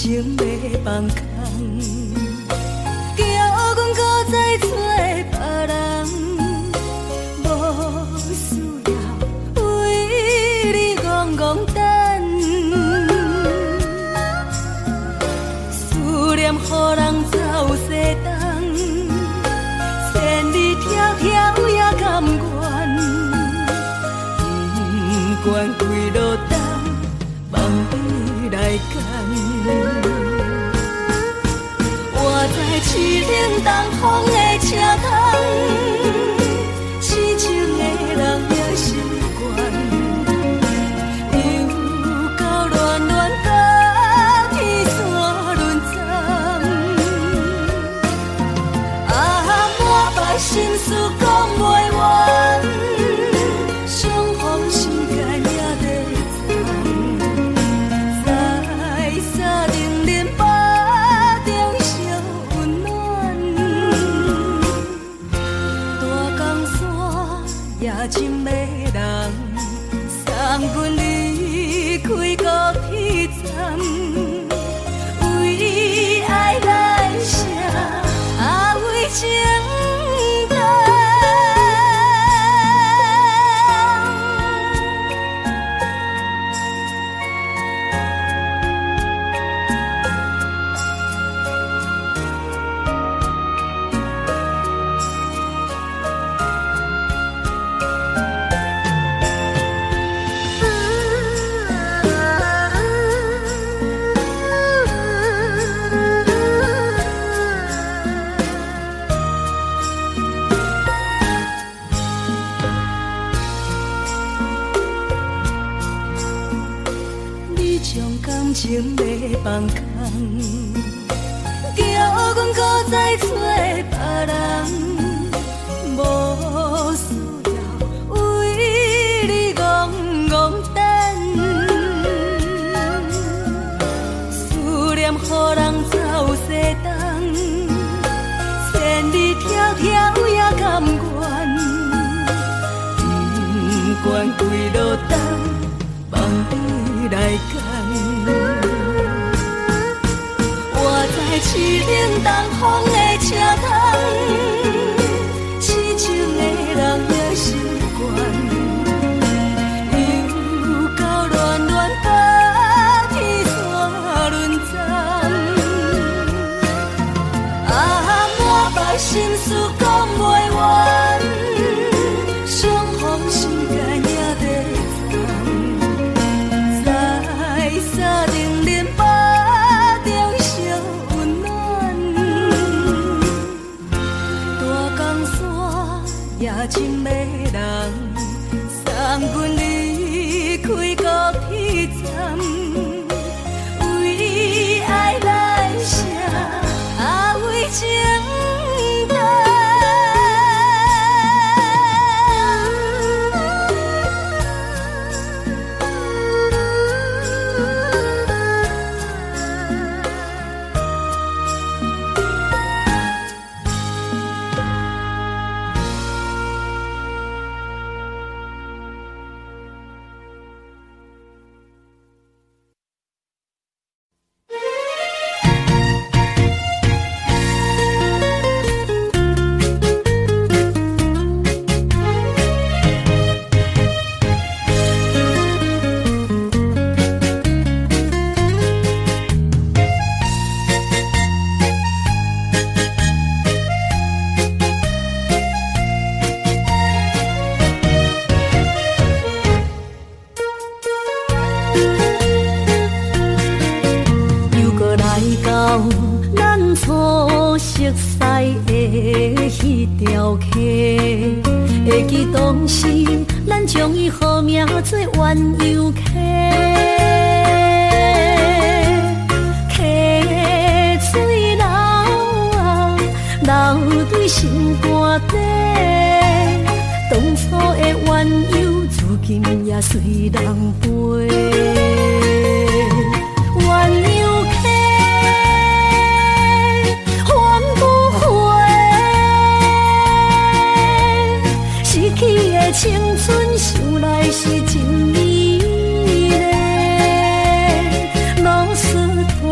情要放空，叫阮搁再找别人，无需要为你戆戆等。思念予人走西东，千里迢迢也甘愿，不管几落冬，望你来赶。我在市顶东风的车窗，痴情的人也习惯，又到恋恋到天山沦陷。啊，满腹心事讲袂完，相逢时间也在在沙丁林巴中烧温暖。大江山夜深的人，送阮离开高铁站，为爱来写啊为情长。情要放空，叫阮搁再找别人，无需要为你戆戆等。思念予人走西东，千里迢迢也甘愿，不管几落冬，望你来赶。市顶东风的车窗，痴情的人也习惯，又到恋恋到天山沦陷。啊，满腹心事讲袂完，相逢时间也在沙丁林巴中烧温暖。大江山夜深的人，送阮离开高铁站，为爱来写啊为情长。会记当时，咱将伊号名做鸳鸯溪，溪水流啊，流对心肝底。当初的鸳鸯，至今也随人陪。鸳鸯溪。 青春想来是真美丽，老师徒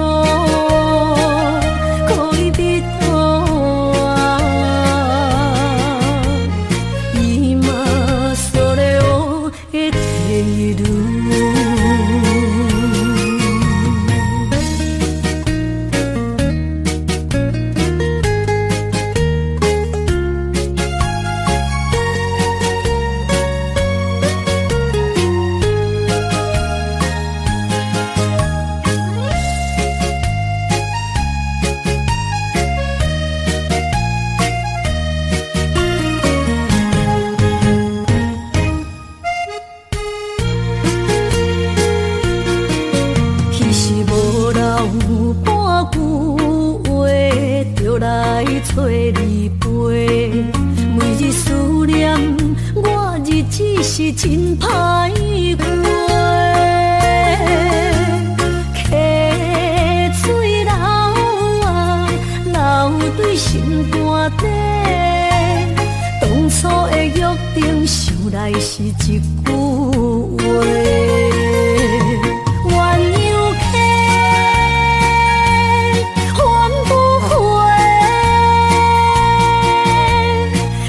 是真歹过。溪水流啊，流对心肝底。当初的约定，想来是一句话。鸳鸯溪，换不回。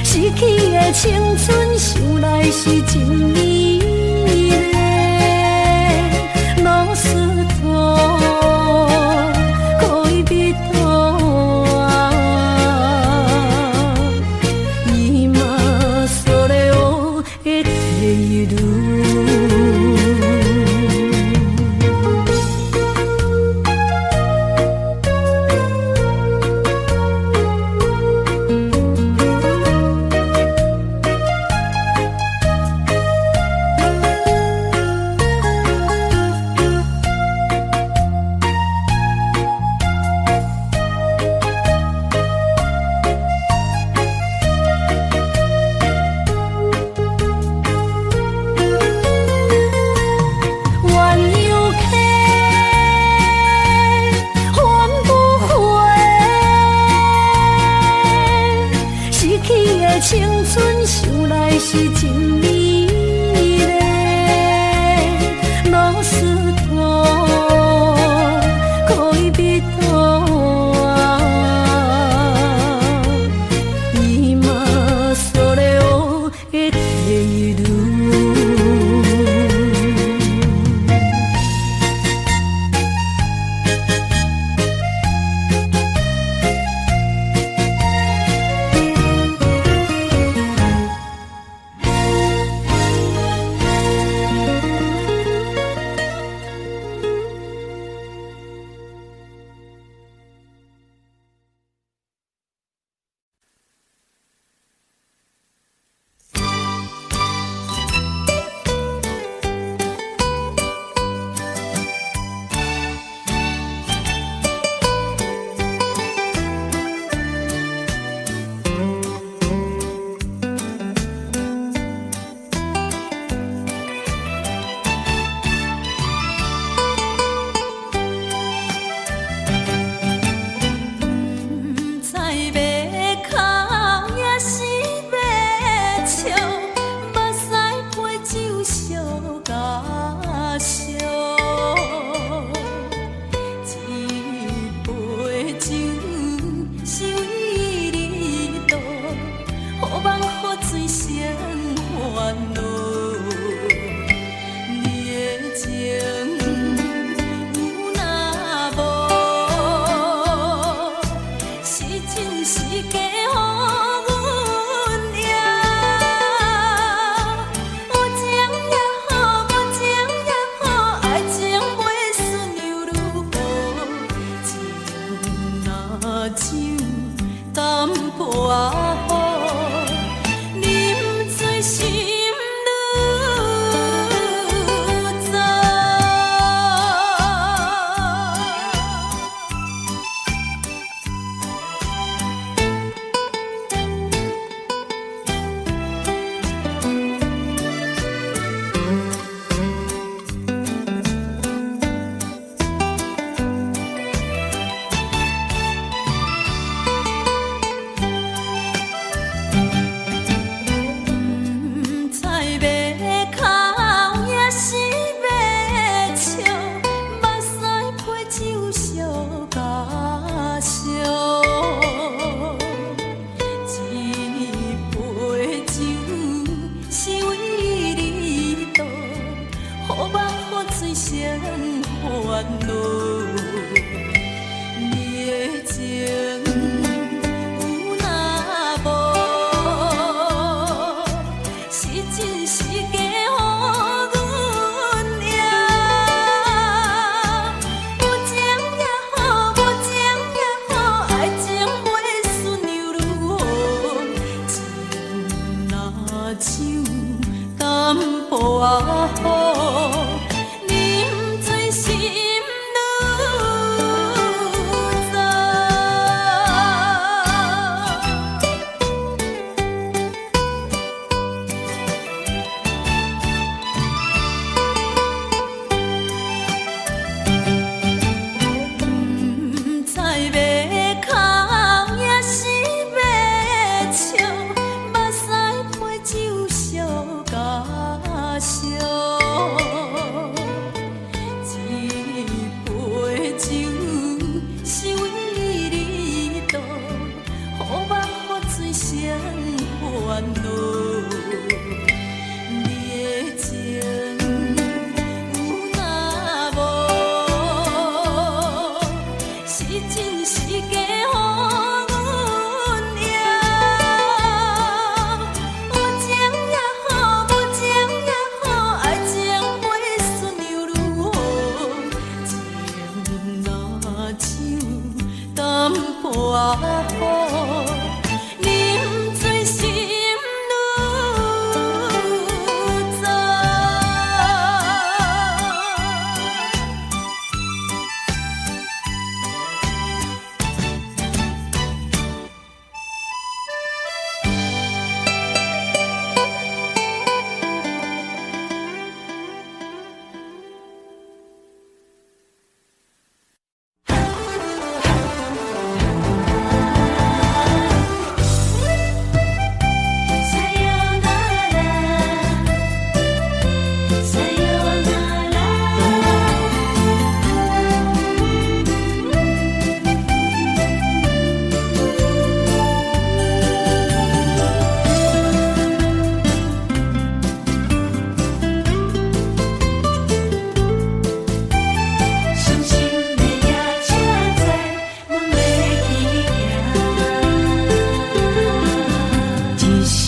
失去的青春，想来是真美丽。老师徒，可以比途啊，伊嘛所咧我的地路。青春想来是真美丽，老师徒可以比途啊，伊嘛所咧我的地路。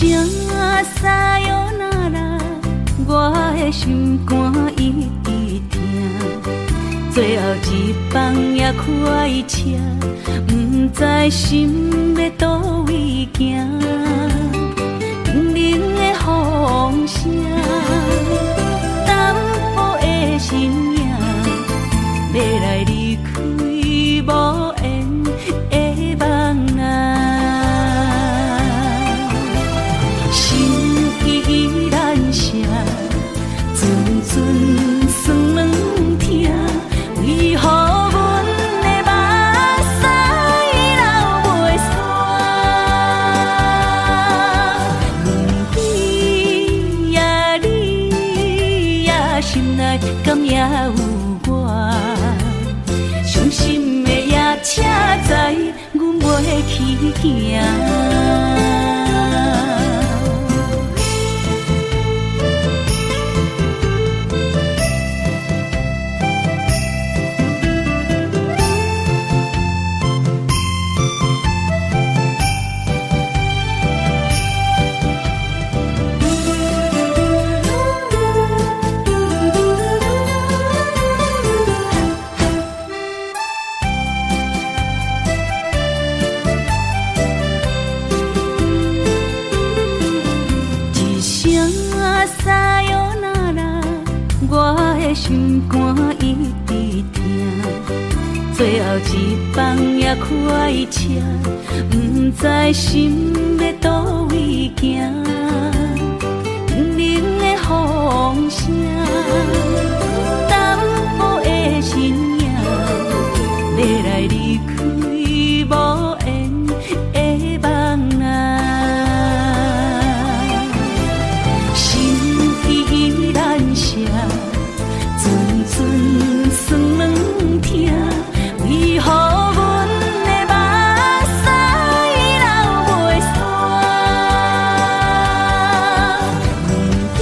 声撒哟那拉，我的心肝一直疼。最后一放也开车，不知心要倒位行。冷冷的风声，淡薄的身影，要来离开无缘的梦啊。心依然舍，阵阵酸软疼，为何阮的目屎流袂煞？问你呀，你呀，心内敢也有我？伤心的夜车载，阮袂去行。心肝一直疼，最后一放也开车，不知心要倒位行。冷冷的风声，淡薄的身影，要来离开无缘的梦啊。心依然舍。阵酸软疼，为何阮的目屎流袂煞？问你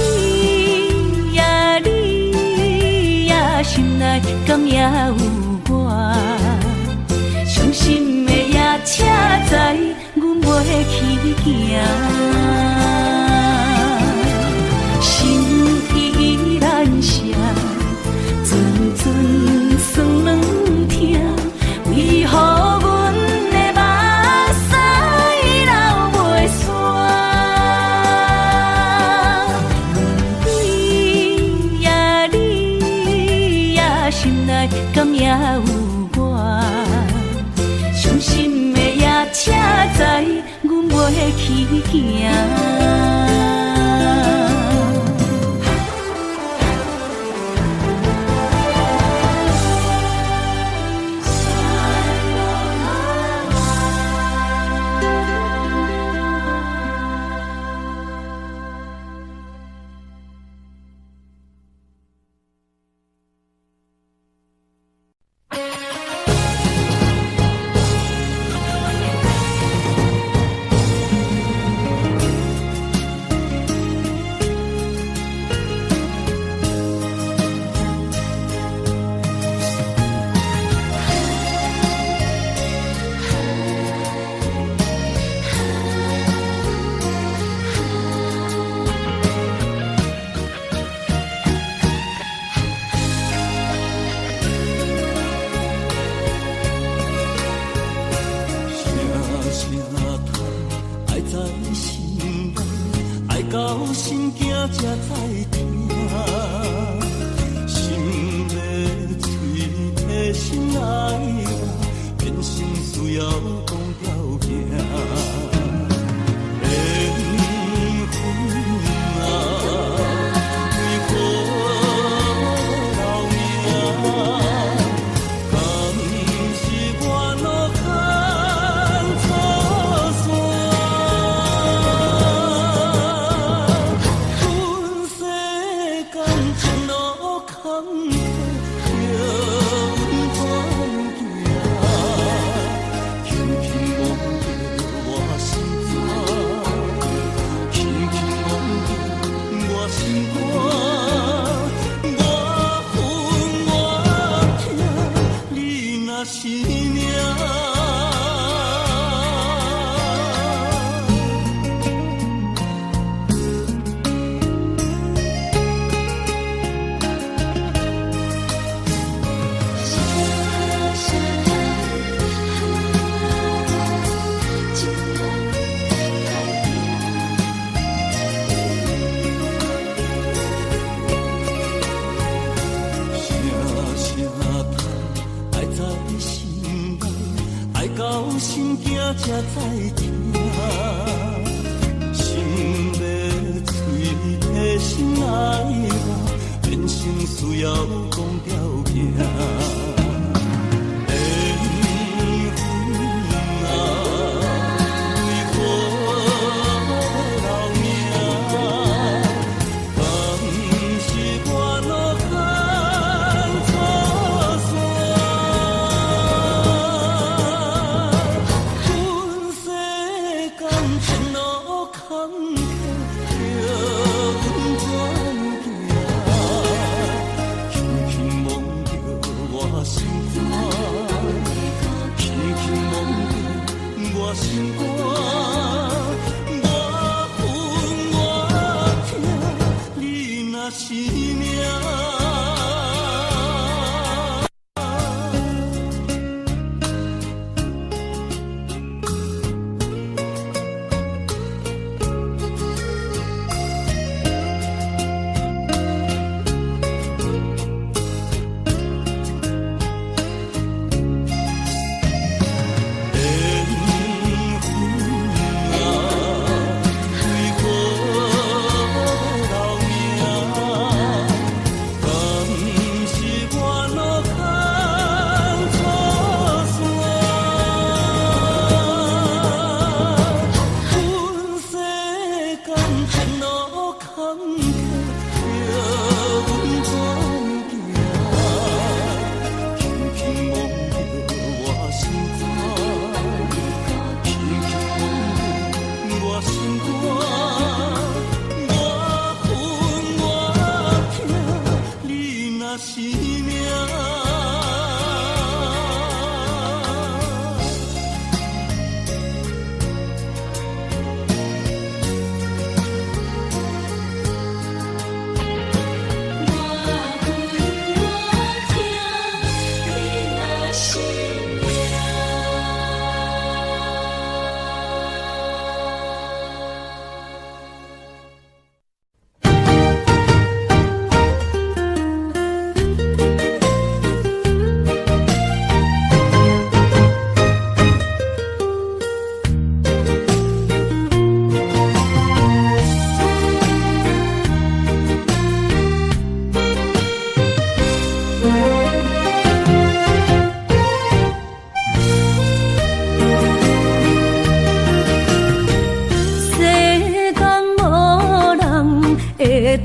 呀，你呀，心内敢也有我？伤心的夜车载，阮袂去行。心依然舍。阵阵酸软疼，为何阮的目屎流袂煞？问你呀，你呀，心内敢也有我？伤心的夜车载，阮袂去行。才知听，心要嘴提心爱我，人生需要讲条件。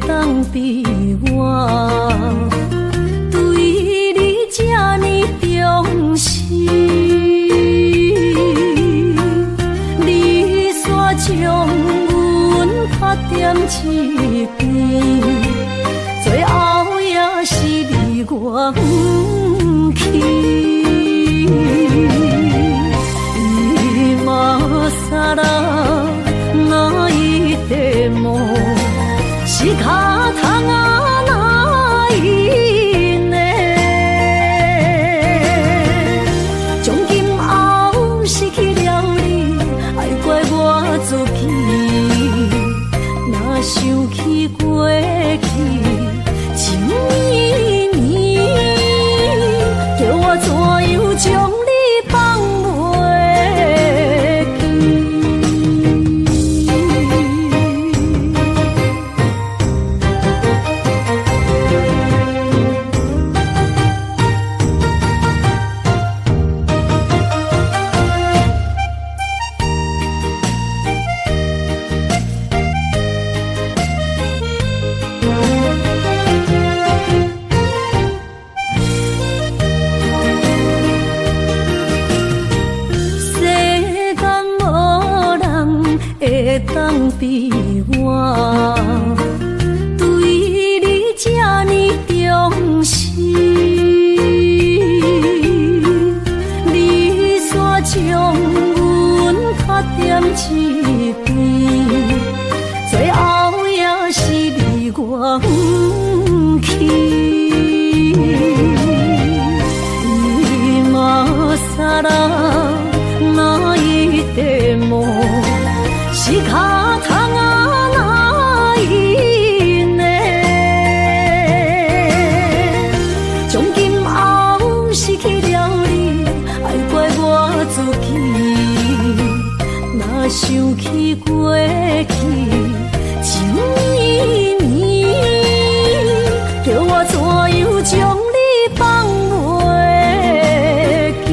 当比我对你这呢重视，你煞将阮拍点一边，最后也是你我不去。今さら泣いても仕方がないね。从今后失去了你，爱怪我自己。若想起过去情绵绵，叫我怎样将你放袂记？想起过去情绵绵，叫我怎样将你放袂记？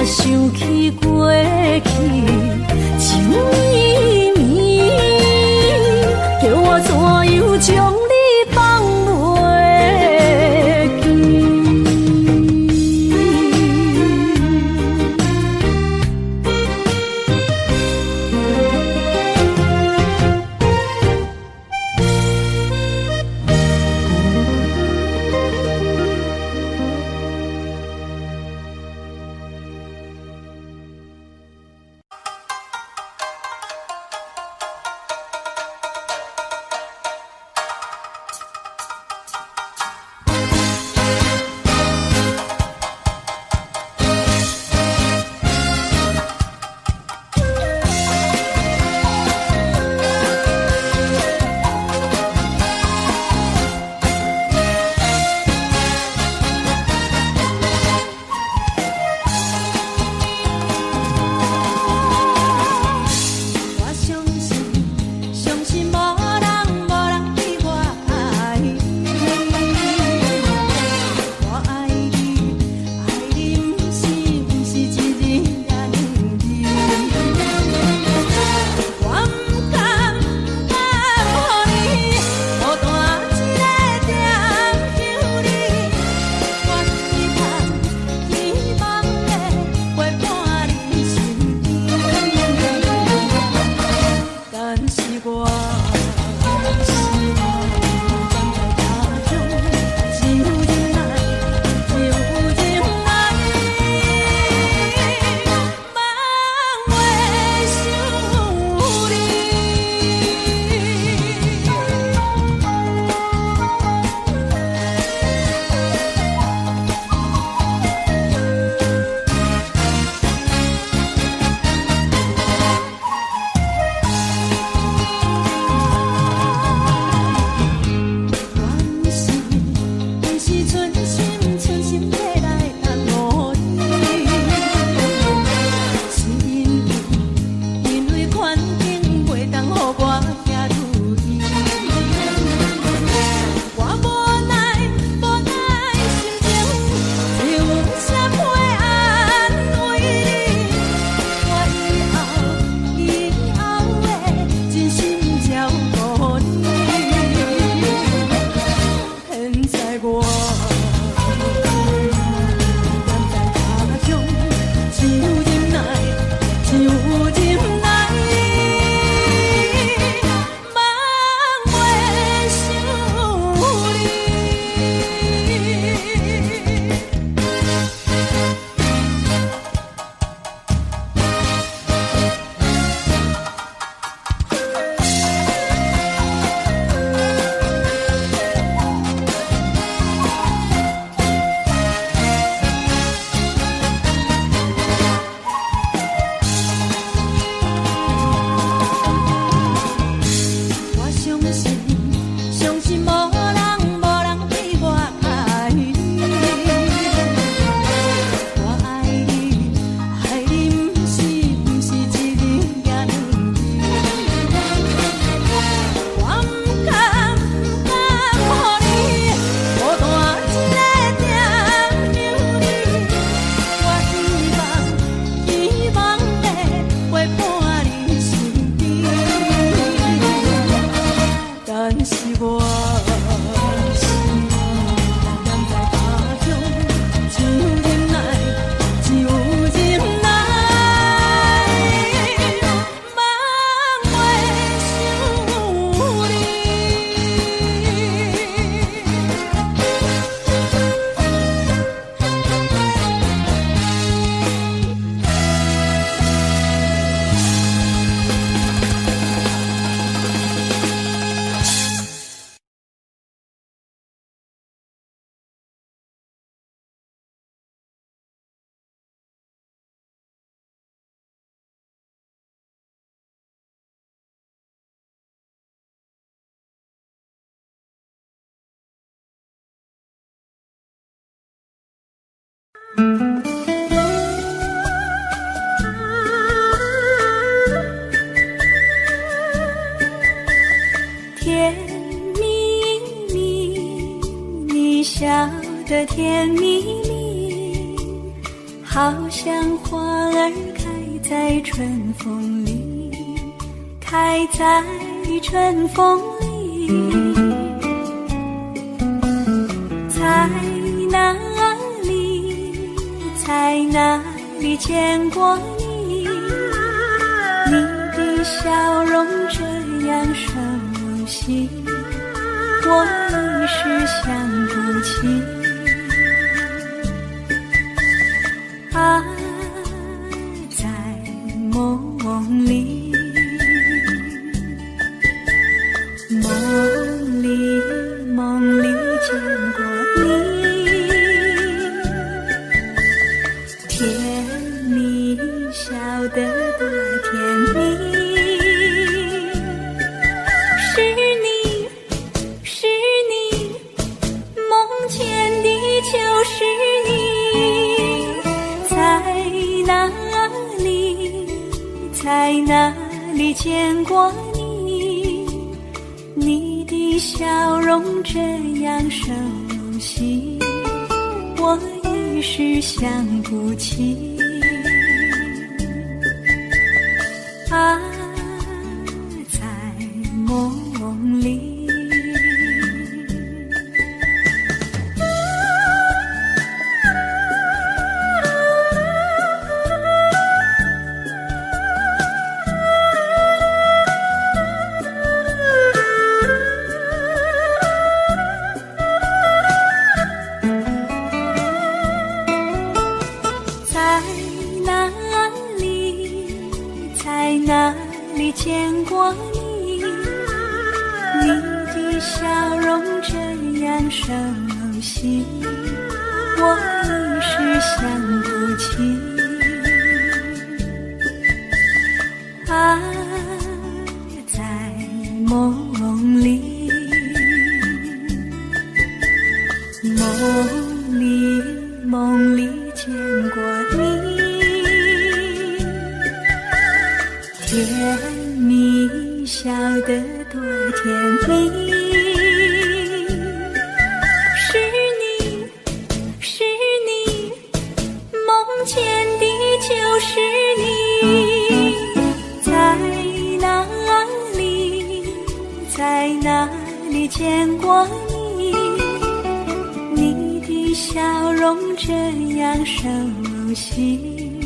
想起过去情绵绵，叫我怎样将你放袂记？甜蜜蜜，你笑得甜蜜蜜，好像花儿开在春风里，开在春风里。在哪里，在哪里见过你？你的笑容这样熟悉，我一时想不起。啊，在梦里，梦里，梦里见过你，甜蜜笑得多甜蜜。在哪里见过你？你的笑容这样熟悉，我一时想不起。啊，在梦里。见过你，你的笑容这样熟悉，我一时想不起。啊，在梦里，梦里，梦里见过你，甜蜜笑得多甜蜜。是你，是你，梦见的就是你。在哪里，在哪里见过你？你的笑容这样熟悉，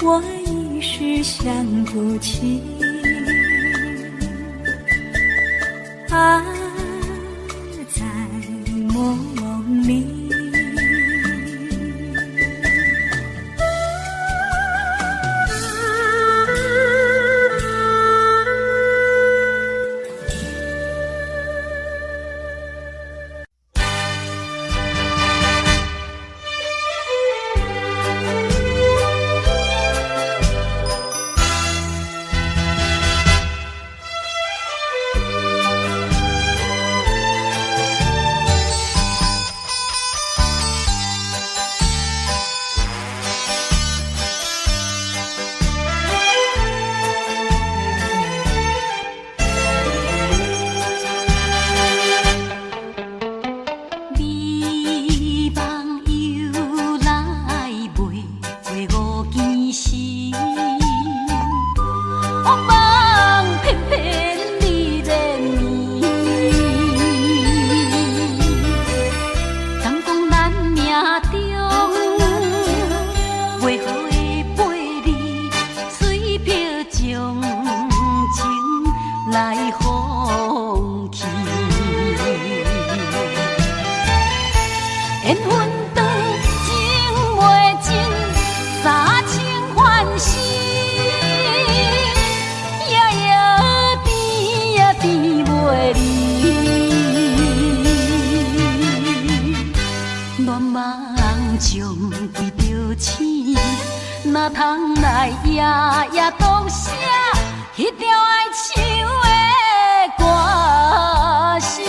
我一时想不起。啊，在梦里。哪通来夜夜读写迄条爱唱的歌词？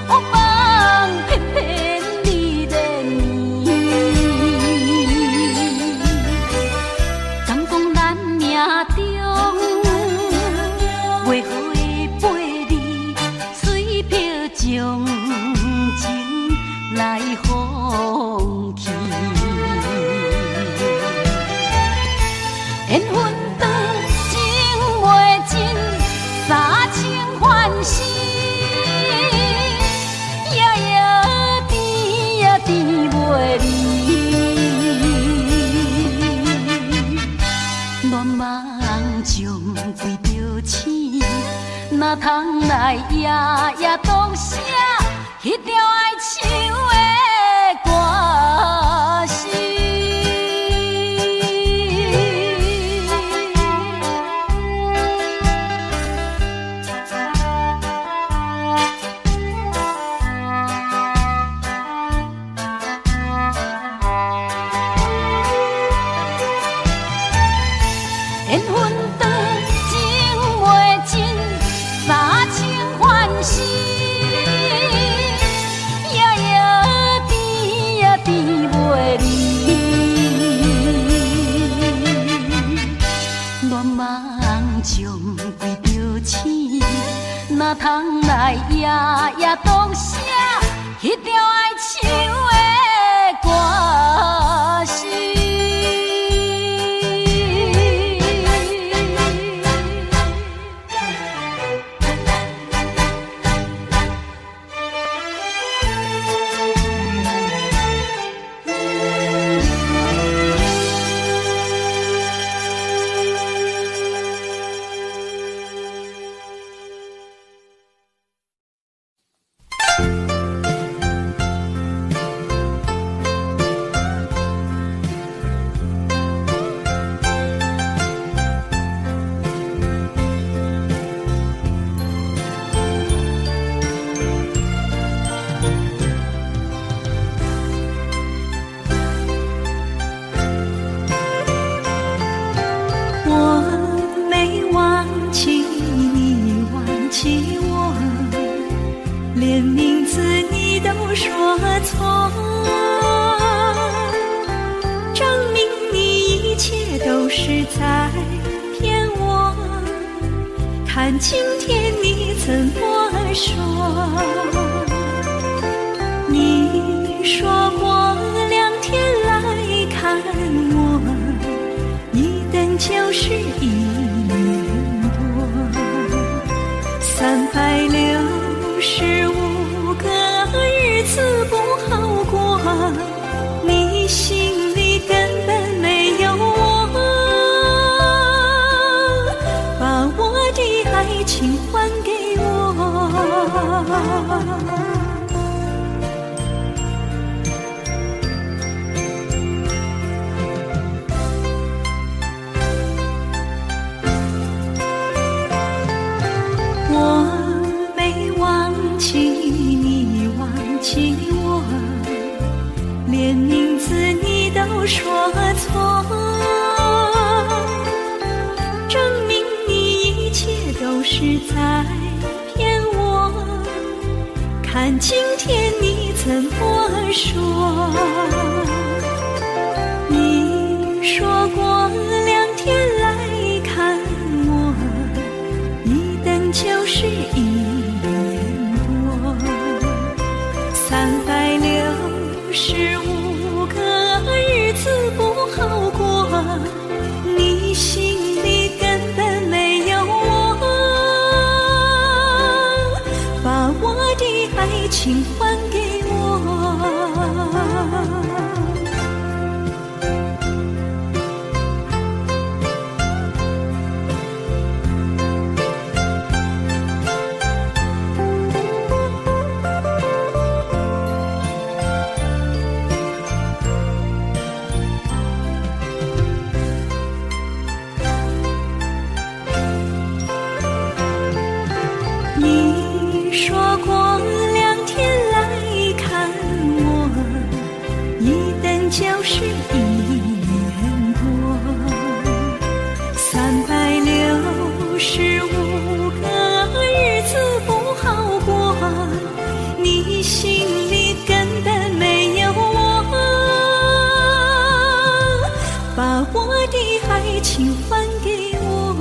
黑帮偏偏你恋伊。敢讲咱命中袂好的陪你，水漂将情来放弃。缘分长情袂尽，三情换死，夜夜甜也甜袂离。乱梦将规条星，哪通来夜夜当写迄条爱唱的歌词？缘分长情袂尽，三情换死，夜夜甜也甜袂离。乱梦将规条星，哪通来夜夜当写迄条爱唱的歌词？连名字你都说错，证明你一切都是在骗我。看今天你怎么说？你说过2天来看我，一等就是1年多，365个日子不好过，你心里根本没有我，把我的爱情还给我。我没忘记你忘记我，连名字你都说错，证明你一切都是在骗我。看今天你怎么说？你说过2天来看我，一等就是1年多，365个日子不好过，你心里根本没有我，把我的爱情还给我。你说过2天来情还给我。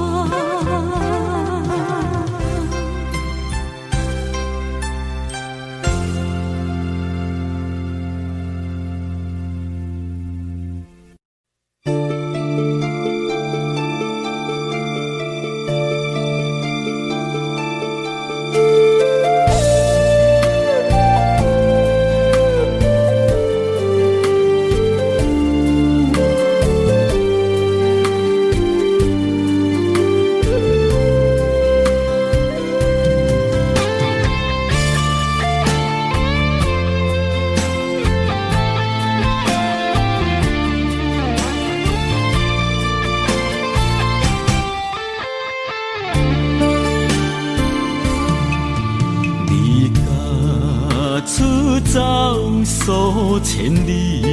走数千里，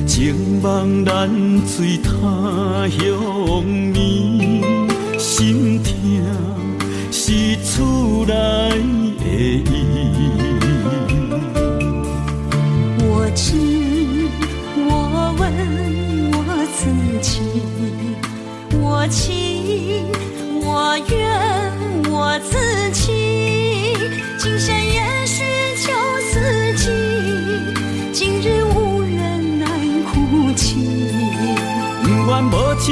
情茫然水他乡眠，心痛是厝内的伊。我知，我问我自己，我情，我怨我自己，今生也许求四季，今日无人难哭泣。不愿无情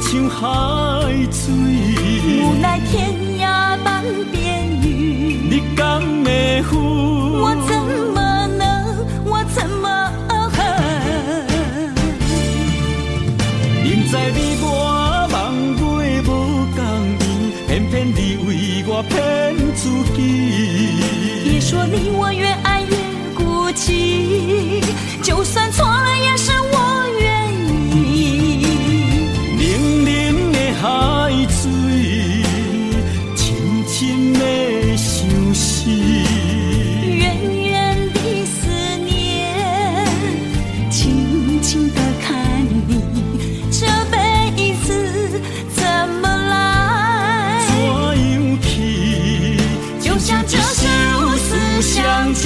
像海水，无奈天涯半边雨。你敢会负？我怎么能，我怎么恨？明知你我梦袂无共伊，偏偏你为我骗自己。别说你我越爱越孤寂，就算错了也是我愿意。冷冷的海水，深深的相思。远远的思念，轻轻地看你，这辈子怎么来？怎样去？就像这首思乡情。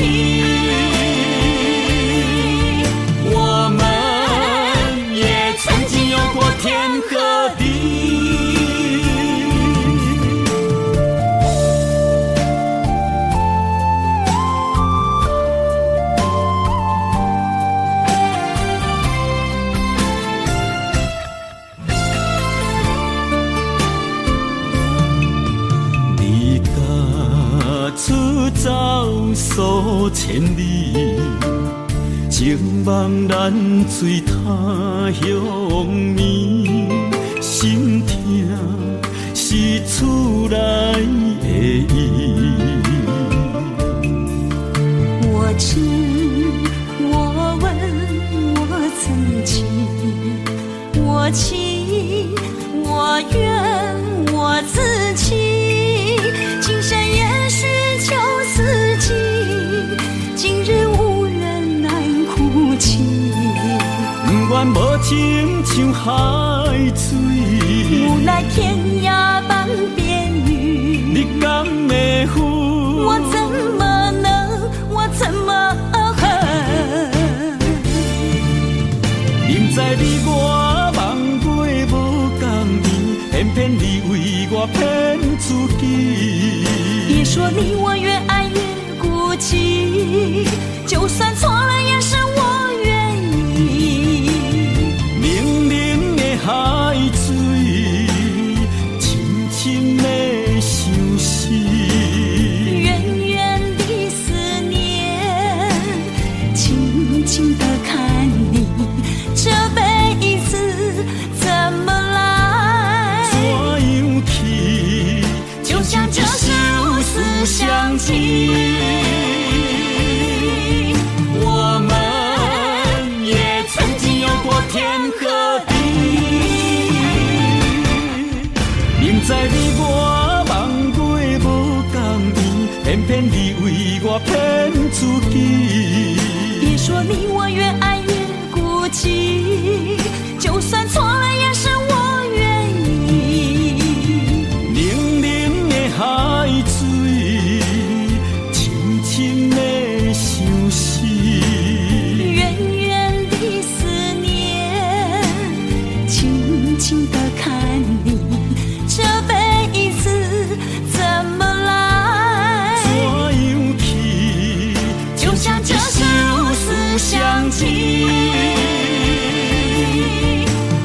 我们也曾经有过天和地。离家出走数千里，情茫然水他乡眠，心痛是厝内的伊。我知，我问我自己，我情，我怨我自己，今生也许求四季，今日无人难哭泣。不愿无情像海水，无奈天涯半边雨。你敢会负？我怎么能，我怎么恨？明知你我梦袂无共伊，偏偏你为我骗自己。别说你我越爱越孤寂，就算错了也是我愿意。冷冷的海水，深深的相思。远远的思念，轻轻地看你，这辈子怎么来？怎样去？就像这首思乡情。我们也曾经有过天和地。明知你我梦袂无共伊，偏偏你为我骗自己。别说你我越爱越孤寂，就算错了也是我愿意。冷冷的海水，深深的相思。远远的思念，轻轻留下这世俗相契。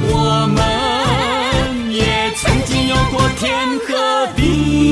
我们也曾经有过天和地。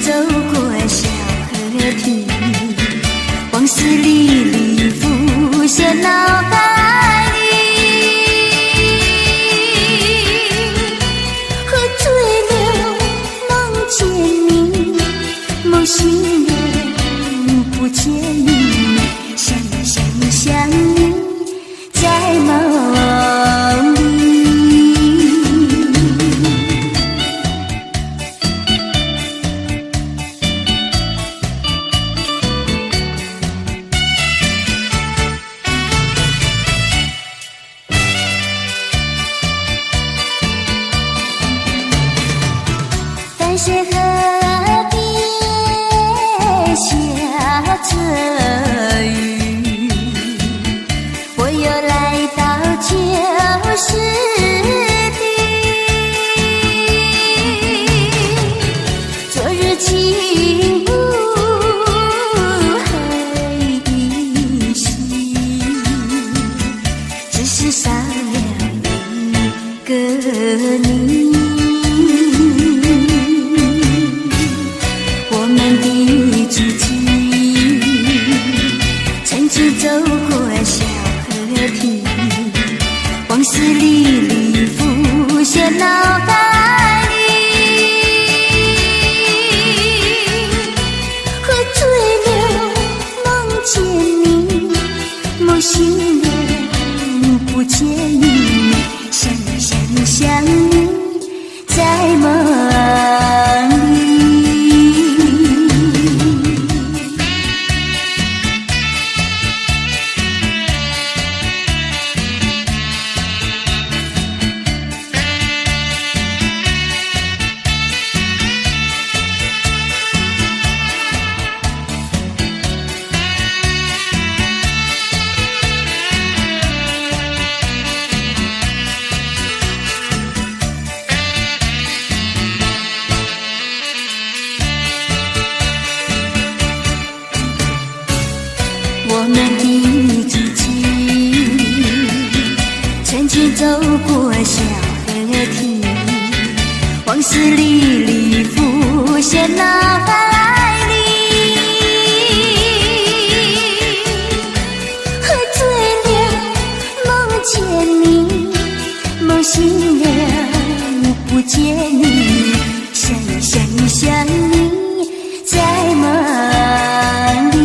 走过小河堤，往事历历浮现脑海里。喝醉了，梦见你，梦醒了，不见你，想你，在梦里。淡水河边下着雨，我又来到旧时地，昨日情不黑依稀，只是少了一个你。我们的知己曾经走过小河堤，往事历历浮现脑海里。喝醉了，梦见你，梦醒了，不见你，想你，在梦里。我们的知己曾经走过小河堤，往事历历浮现脑海里。喝醉了，梦见你，梦醒了，不见你，想你，在梦里。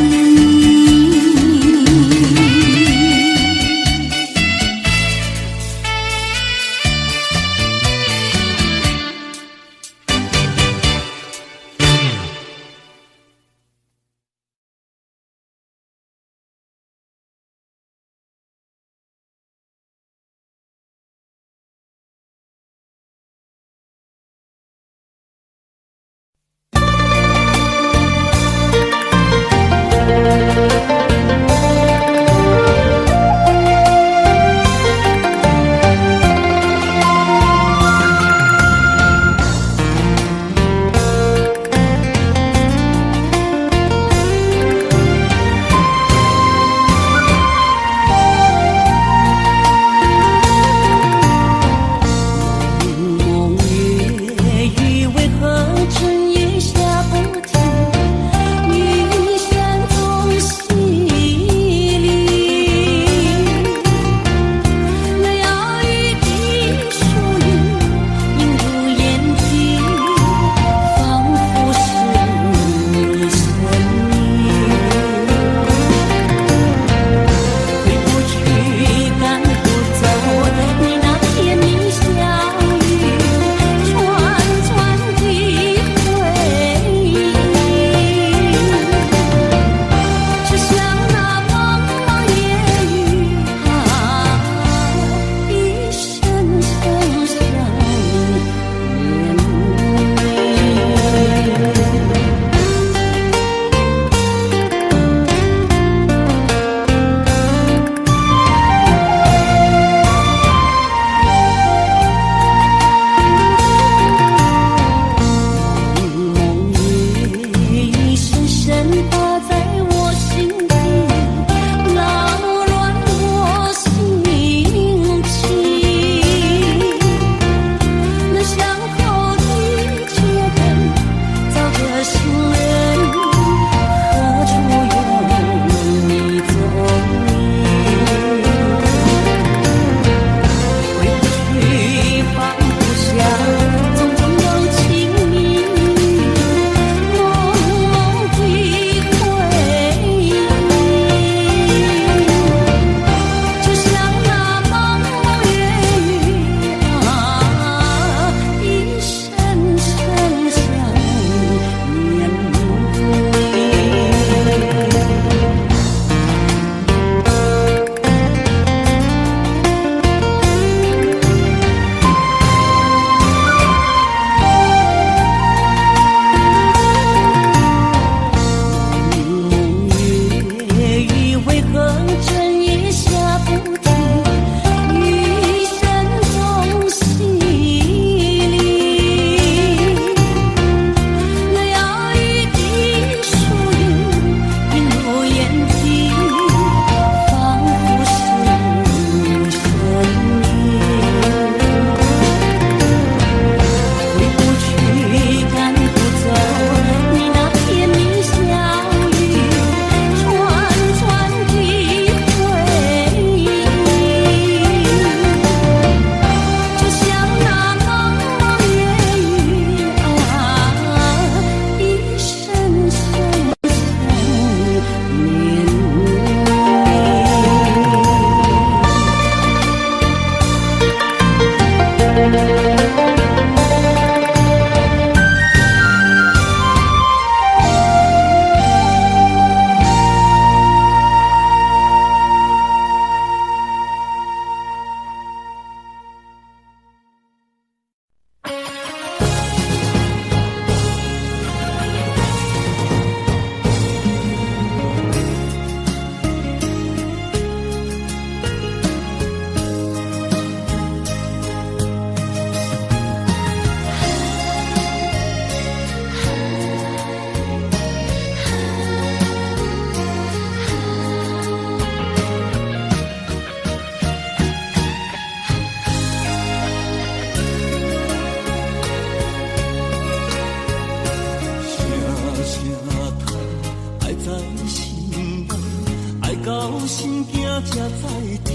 心惊才知听，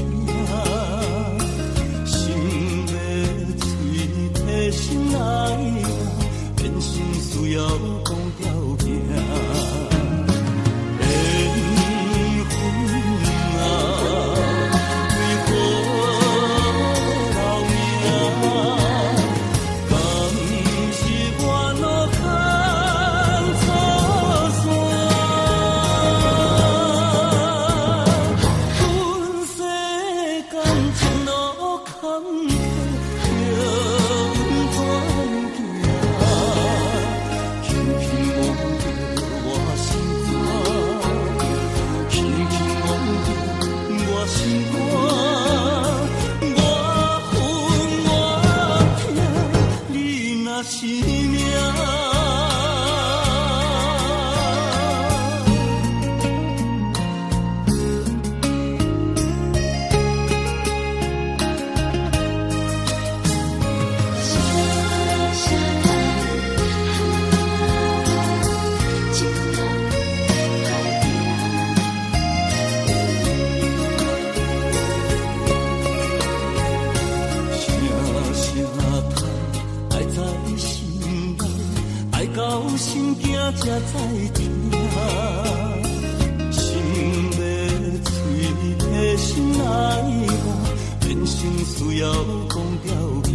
心要嘴替心爱人，变成需要讲条件。心惊才知听，心要嘴替心爱人，变成需要讲条件。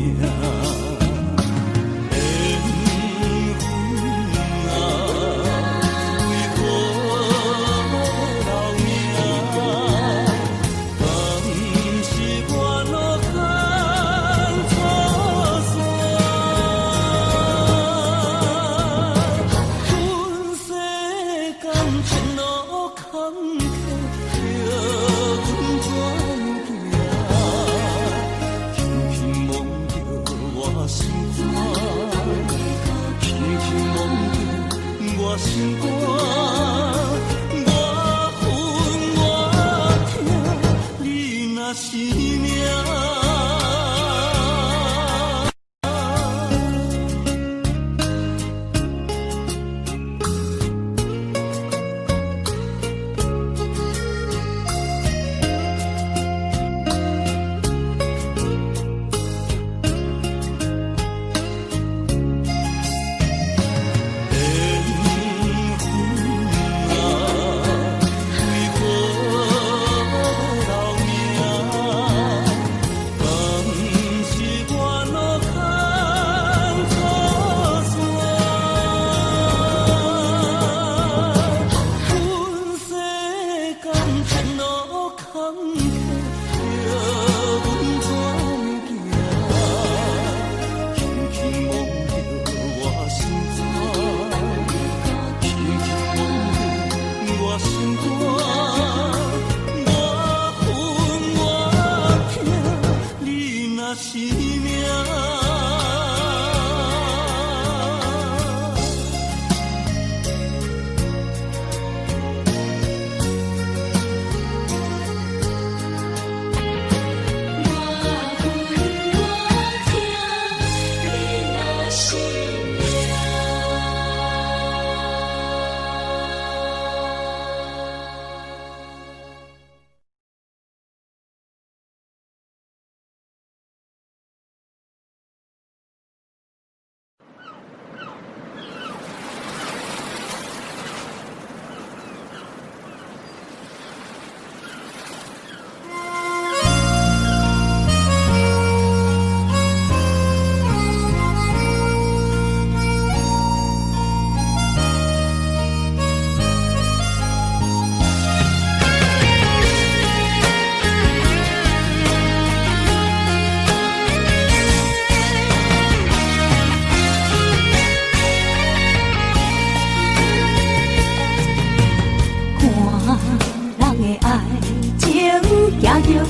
心肝，我分我痛，你若是命。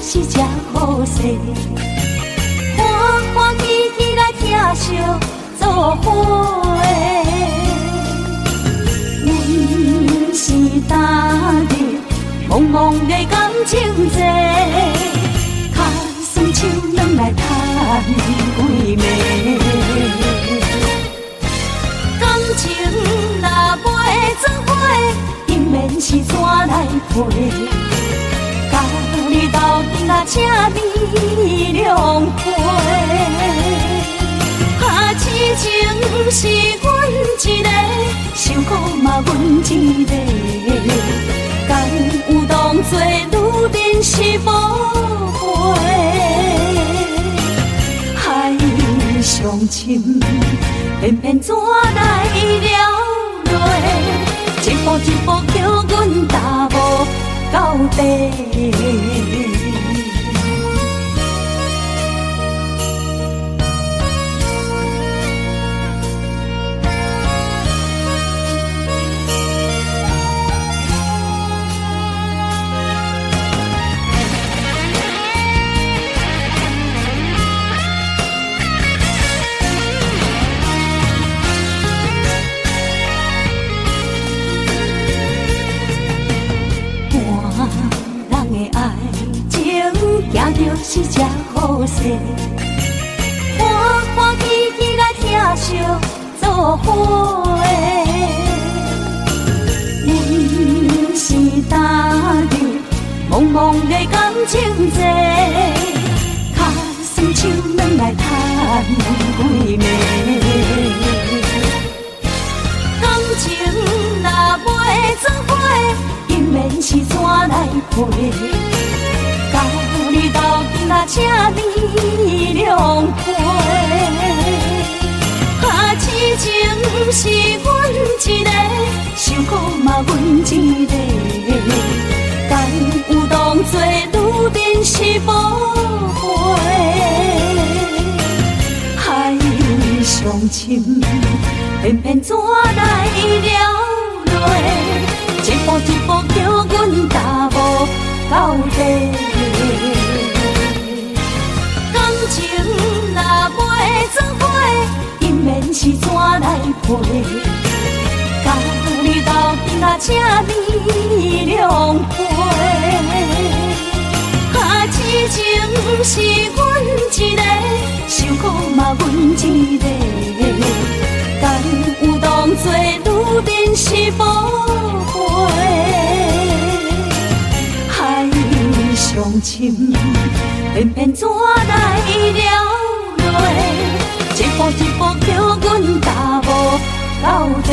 是这好势，欢欢喜喜来疼惜做伙的。阮是今日茫茫的感情债，卡算手软来赚几暝。感情若袂做伙，定免是怎来陪？车面两陪。痴情是阮一个，受苦嘛阮一个，敢有当作女人是无悔？海上深，偏偏怎来了落？一步一步叫阮踏无到底。行就是这好势，欢欢喜喜来疼惜做伙。人是担着茫茫的感情债，脚酸手软来赚几暝。感情若袂做伙，因免是怎来陪？到你斗阵啊，车面两陪。痴情是阮一个，受苦嘛阮一个，敢有当作女人是无悔？海上深，偏偏怎来了落？一步一步叫阮踏无到底。感情若袂做伙，因免是怎来陪？到你斗阵啊，车面两陪。痴情是阮一个，受苦嘛阮一个，敢有当作女人是无悔？海上深，偏偏怎来了落？一步一步叫阮踏无到底。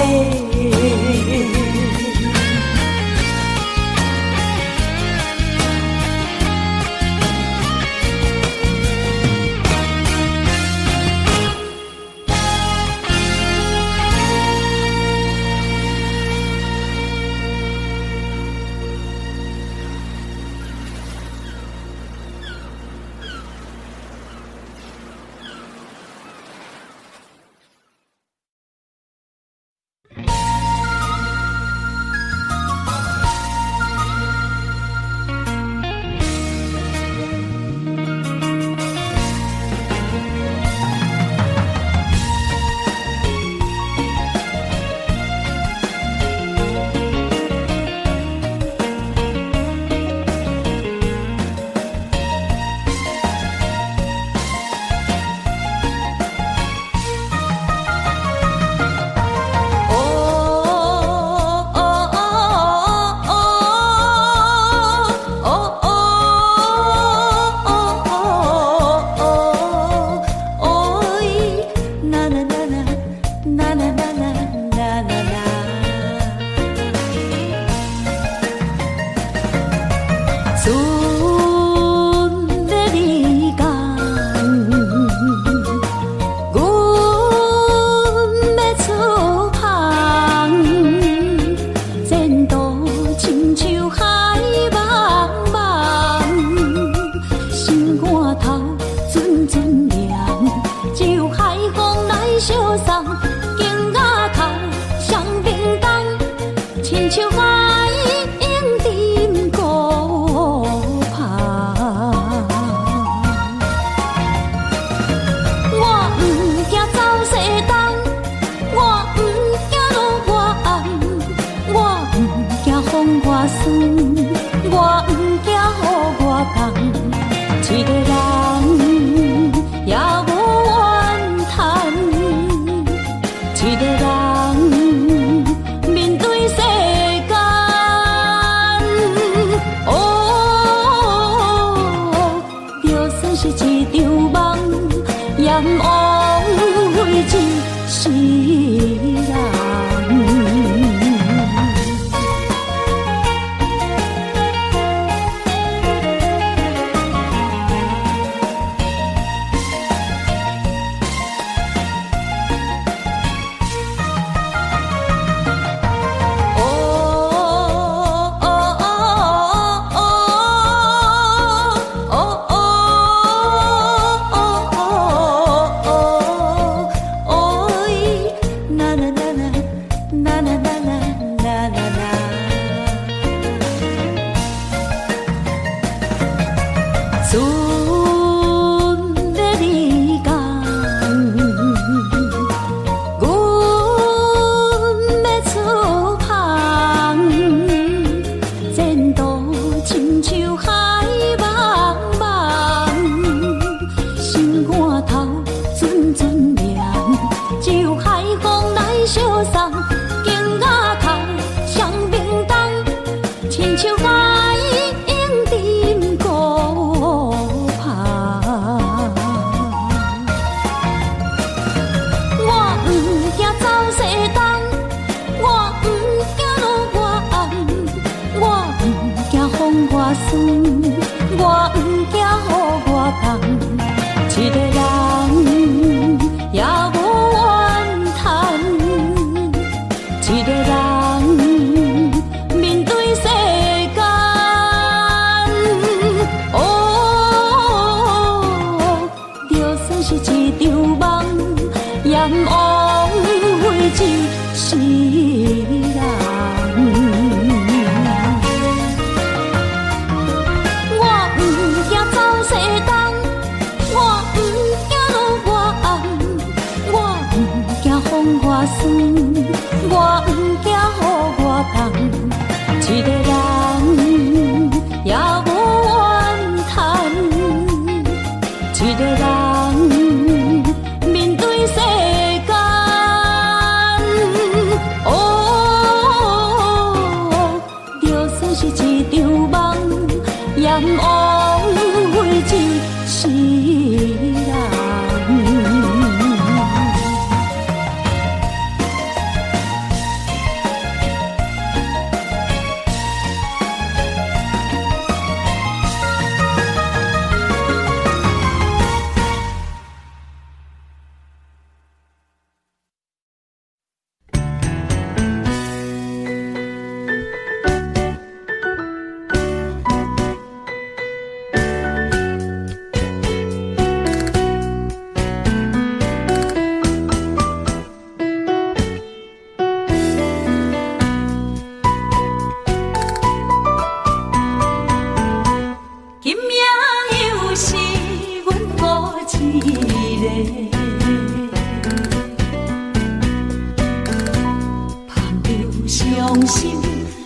伤心，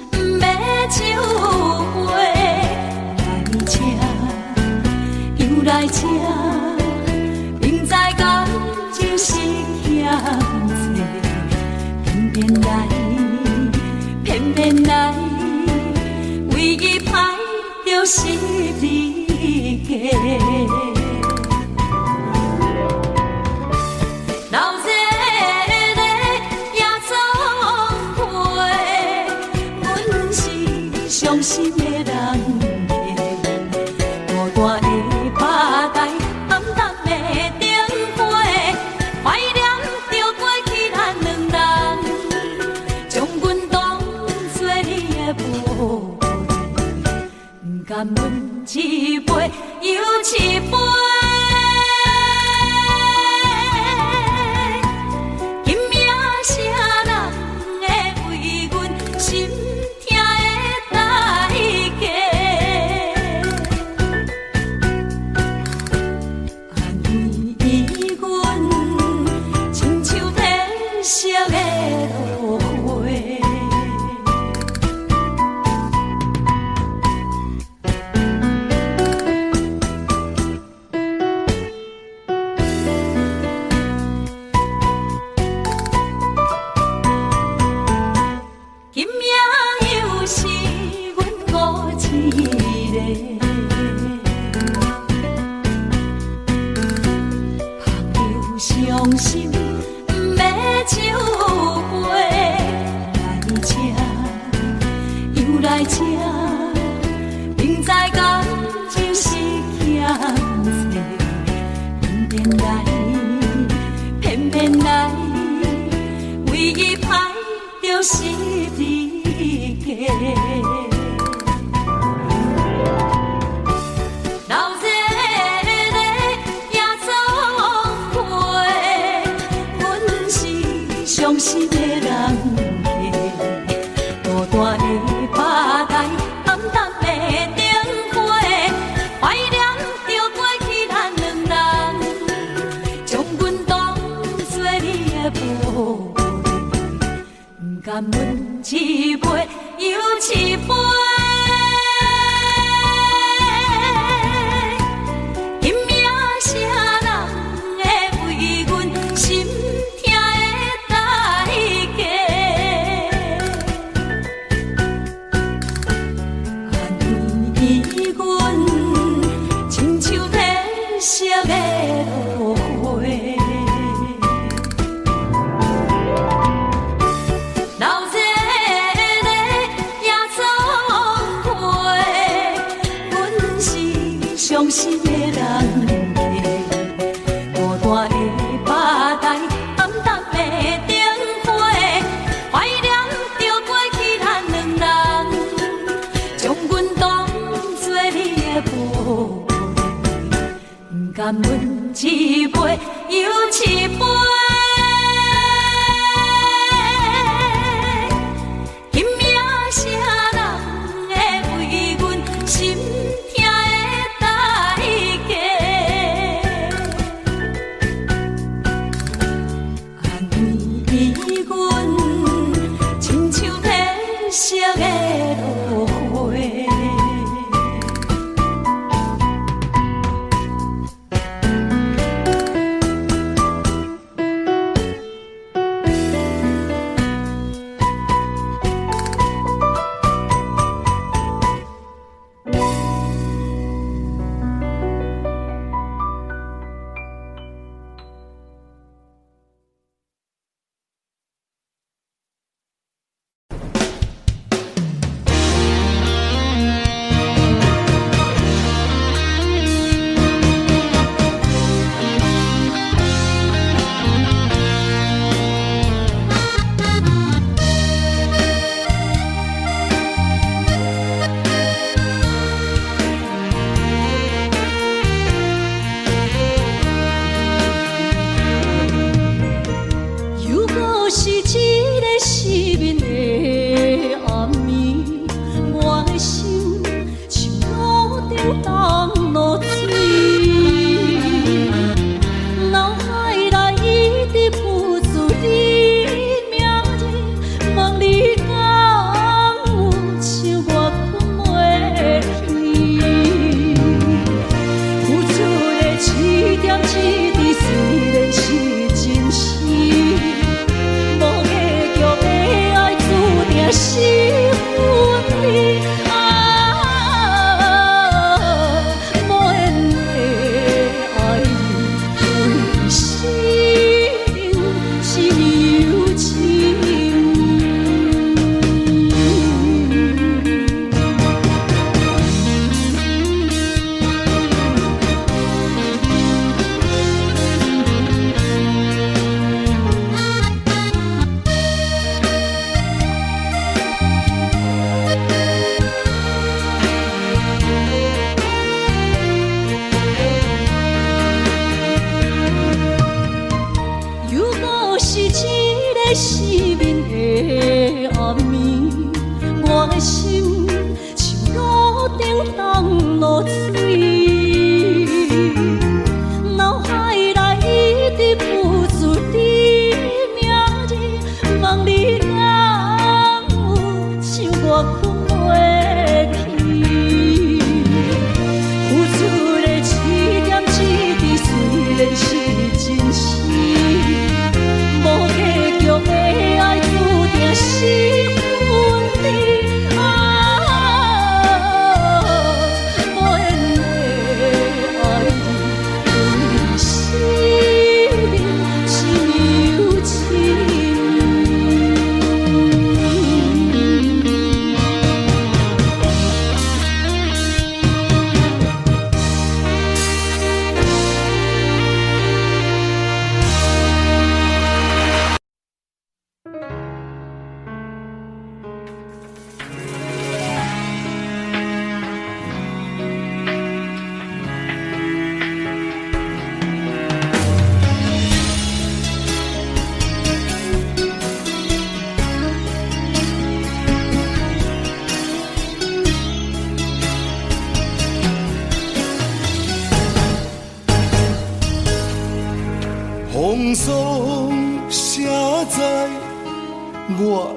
不要酒杯来吃，又来吃，明知感情是欠债，偏偏来，偏偏来，为伊歹着是你家。老热热夜总会，阮是伤心的人孤单的吧台，暗淡的灯火，怀念着过去咱两人，将阮当作你的宝贝，不甘阮一杯又一杯。伤心，不要酒杯来吃，又来吃，明知感情是欠债，偏偏来，偏偏来，为伊歹着是你家。伤心的人孤单的吧台，暗淡的灯火，怀念着过去咱两人，将阮当作你的宝贝，不甘阮一杯又一杯。伤心的人孤单的吧台，暗淡的灯火，怀念着过去咱两人，将阮当作你的宝贝，不甘阮一杯又一杯。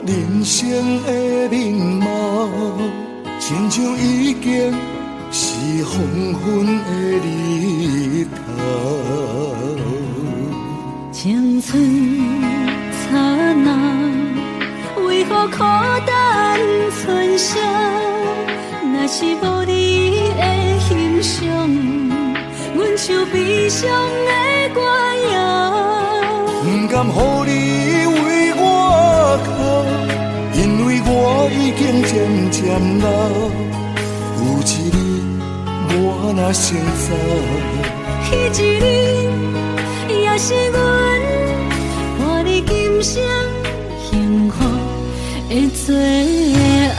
人生的面貌，亲像已经是黄昏的日头。青春刹那，为何孤单春宵？若是无你的欣赏，阮像悲伤的歌谣。不甘予你为我哭，因为我已经渐渐老。有一日我若先走，彼一日也是阮伴你今生幸福的最后。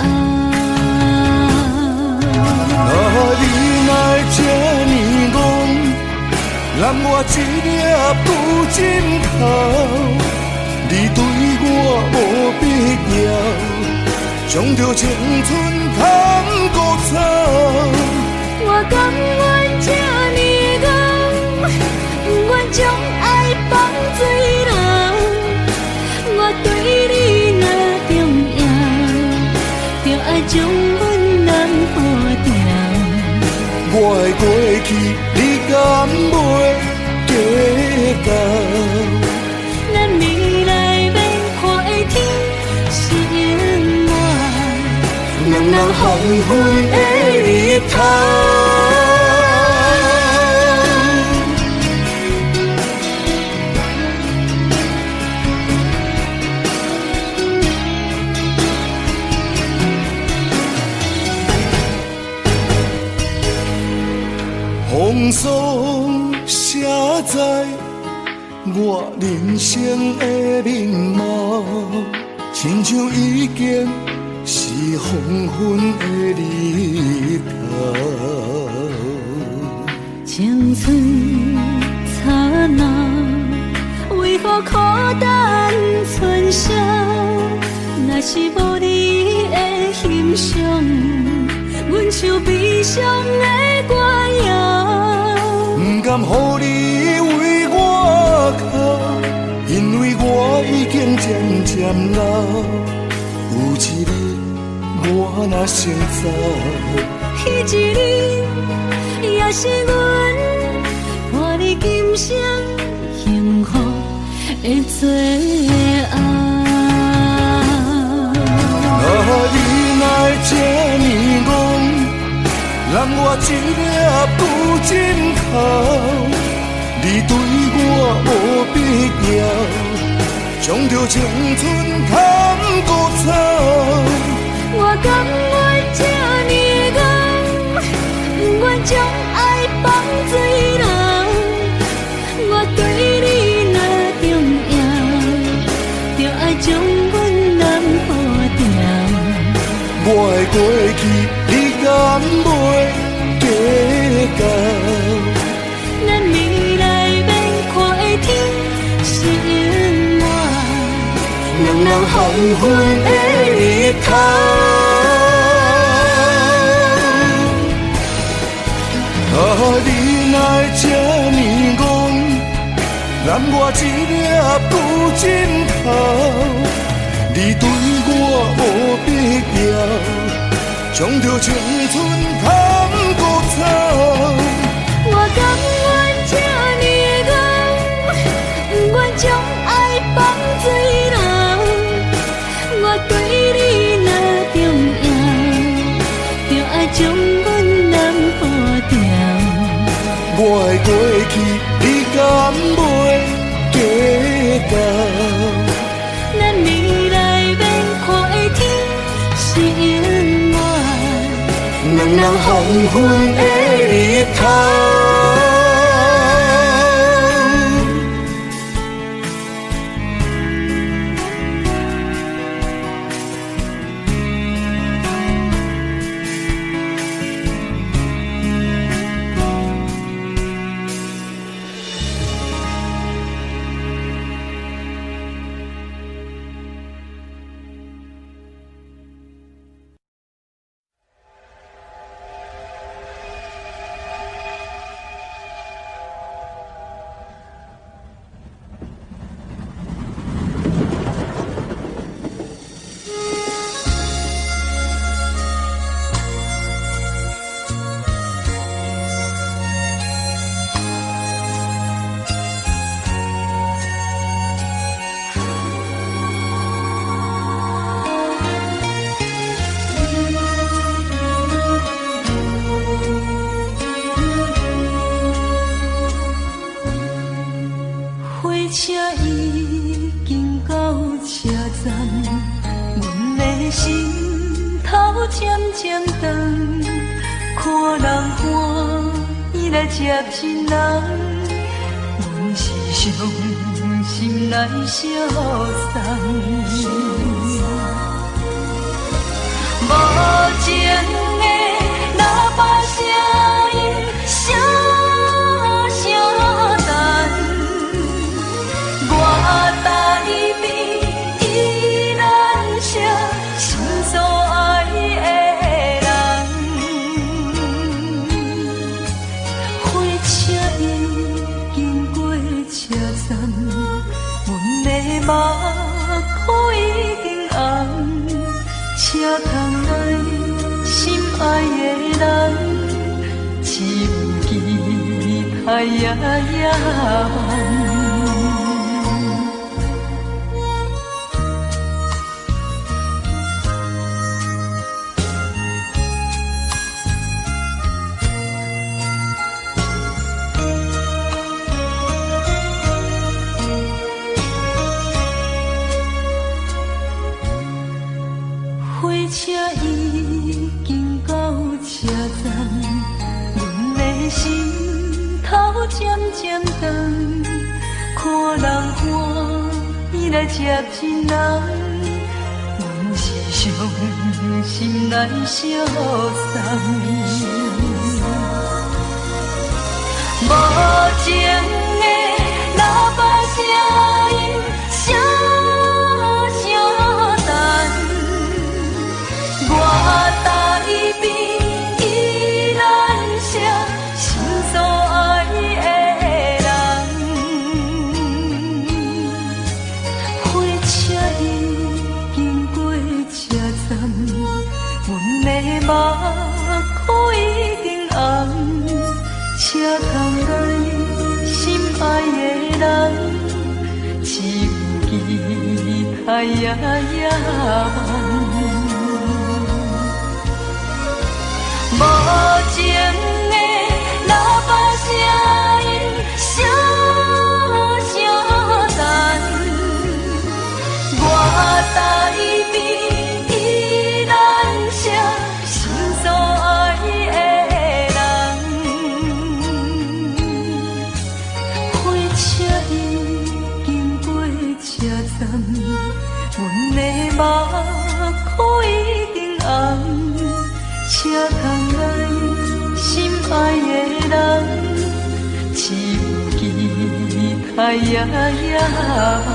你若这呢戆，揽我一粒布枕头，你对我无必要，将着青春通搁走。我甘愿这呢戆，不愿将爱放水流。我对你若重要，就爱将阮人保掉。我的过去，你敢袂计较？咱未来要看的天是永远，两人黄昏的日头。风霜写在我人生的面貌，亲像已经是黄昏的日头。青春刹那，为何孤单春宵？若是无你的欣赏，阮像悲伤的歌谣。不甘予你为我哭，因为我已经渐渐老。有一日我若先走，彼一日也是阮伴你今生幸福的最后。你若这呢戆，揽我一粒布枕头，你对我无必要，将着青春通搁走。我甘愿这呢戆，不愿将爱放水流。我对你若重要，就爱将阮人保掉。我的过去，你敢袂计较？咱未来要看的天是永远，两人黄昏的日头。你若这呢戆，揽我一粒布枕头，你对我无必要，将着青春通搁走。我甘愿这呢戆，不愿将爱放水流。我对你若重要，就爱将阮人保掉。我的过去，你敢袂计较？咱未来要看的天是永远，两人黄昏的日头。的心头渐渐长，看人欢喜来接亲人，阮是伤心来相送。无情的喇叭声音，声声等，我台边依然写心所爱的人。火车已经过车站，阮的目眶已经红，车窗内心爱的人，只有期待夜夜梦。火车已经到车站，阮的心头渐渐长，看人欢喜来接亲人，阮是伤心来相送。无情的喇叭声音，声声等。我台边依然写心所爱的人，火车已经过车站，阮的目眶已经红，车窗内心爱的人，只有期待夜夜梦。无情的喇叭声音，声声等，我台边依然写心所爱的人。火车已经过车站，阮的目眶已经红，车窗内心爱的人，只有期待夜夜梦。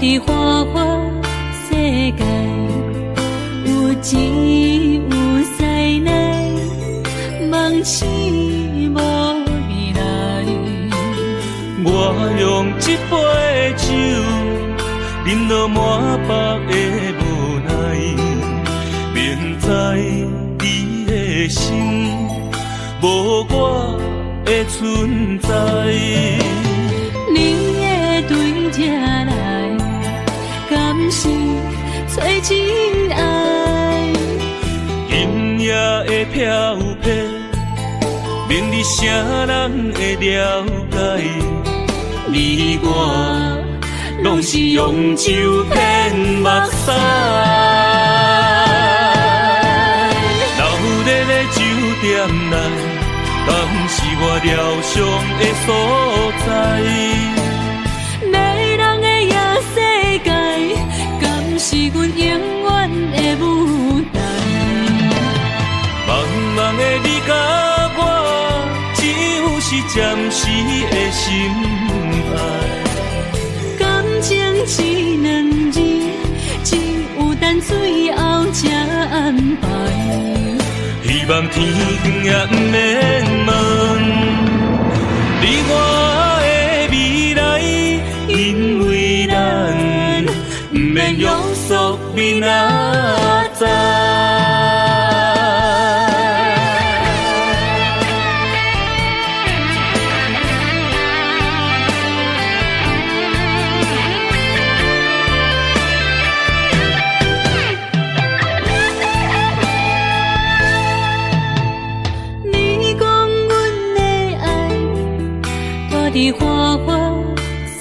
伫花花世界，有钱有势来，梦醒无未来。我用一杯酒，饮落满腹的无奈，明知你的心无我的存在。你的对这来，敢是找真爱？音乐的飘飘，明日谁人会了解？你我拢是用酒骗目屎，流热的酒店内，敢是我疗伤的所在？一两字，只有等最后才安排。希望天光也不免问，你我的未来，因为咱不免约束明仔载。伫花花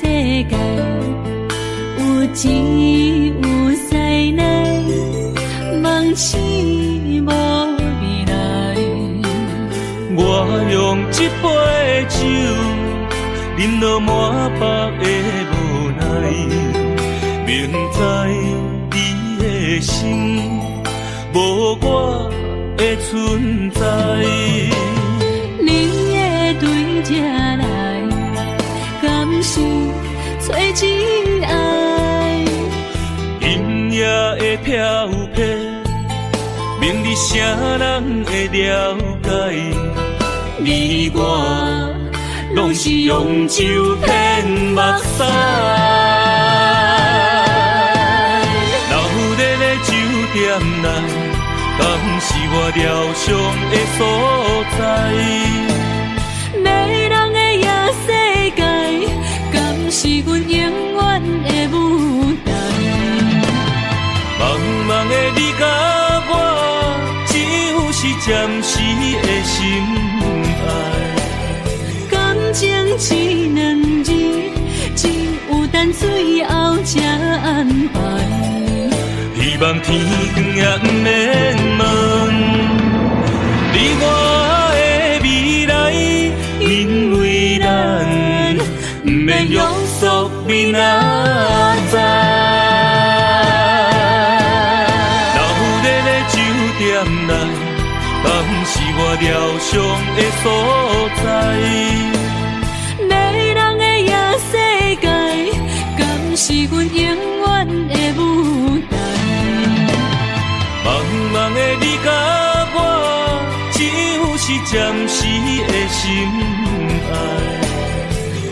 世界，有钱有势来，梦醒无未来。我用一杯酒，饮落满腹的无奈，明知你的心无我的存在。你的对这来，敢是找真爱？音乐的飘飘，明日谁人会了解？你我拢是用酒骗目屎，留在咧酒店内，敢是我疗伤的所在？迷人的夜世界，敢是阮永远的舞台？茫茫的你甲我，只有是暂时的心爱。感情一两字，只有等最后才安排。希望天光也不免问，你我的未来，因为咱不免约束明仔载。留在咧酒店内，敢是我疗伤的所在？迷人的夜世界，敢是阮永远的舞台？茫茫的你甲我，只有是暂时的心爱。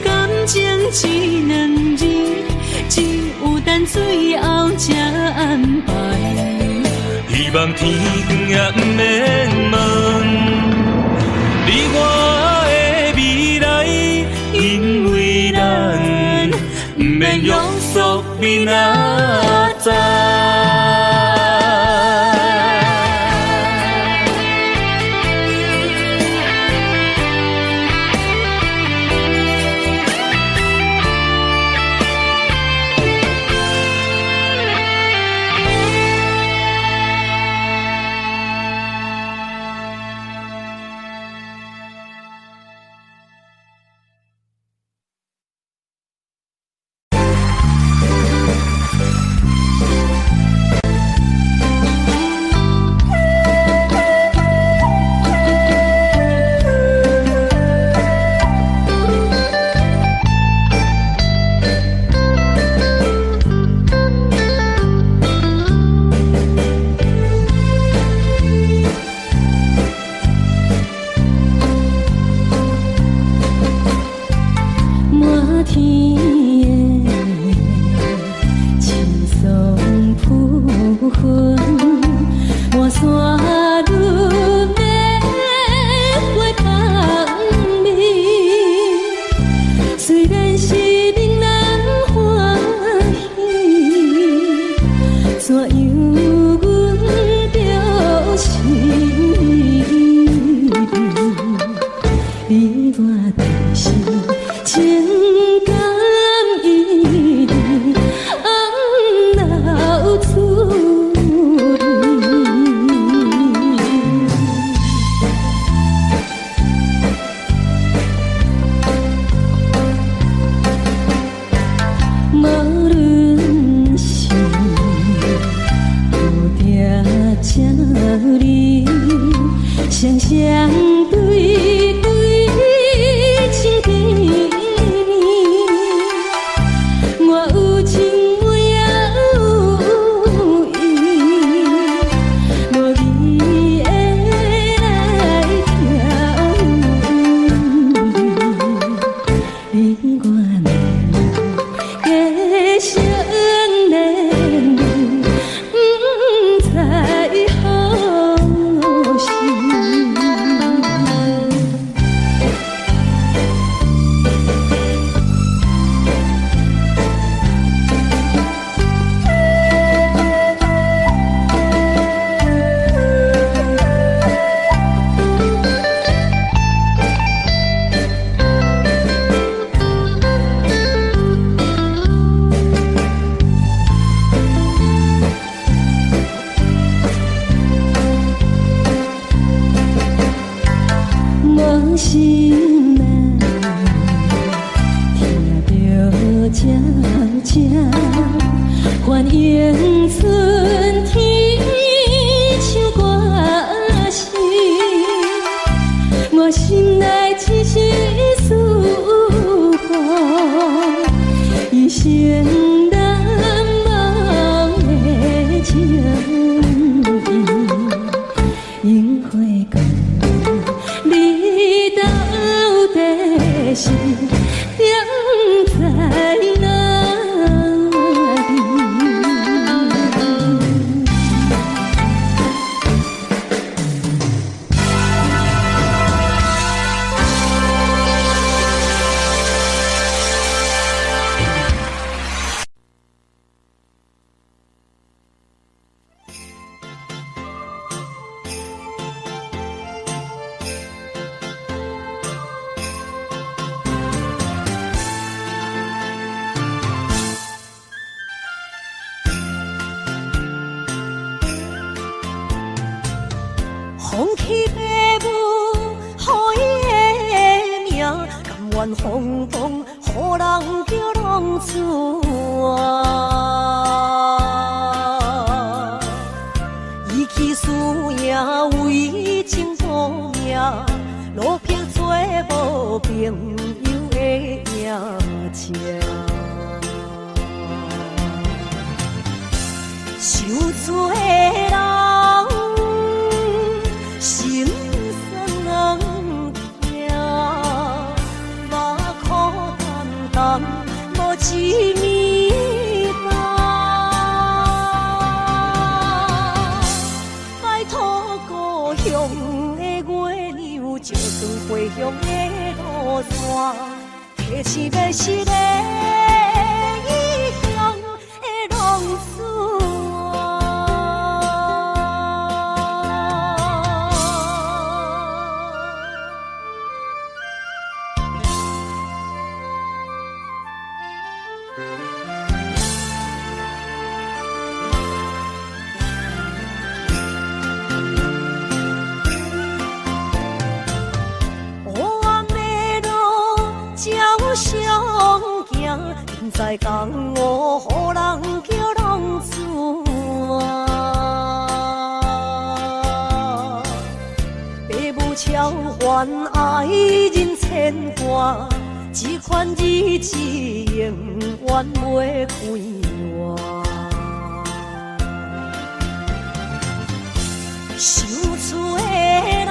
感情一两字，只有等最后才安排。希望天光也不免问，你我的未来，因为咱不免约束明仔载。这欢迎春天唱歌声，我心内只是思慕一生难忘的情。樱花讲，你到底是踮在哪里？放弃父母，予伊的名，甘愿风风，予人叫浪子啊！伊去输赢为情赌命，路边做无朋友的影情。受罪的人。心酸人听，目眶淡淡，无一面蓝。拜托故乡的月亮，照光回乡的路线，提醒要是个异乡的浪子。在江湖，予人叫浪子啊！父母超还爱人牵挂，这款日子永远袂开换。受厝的人，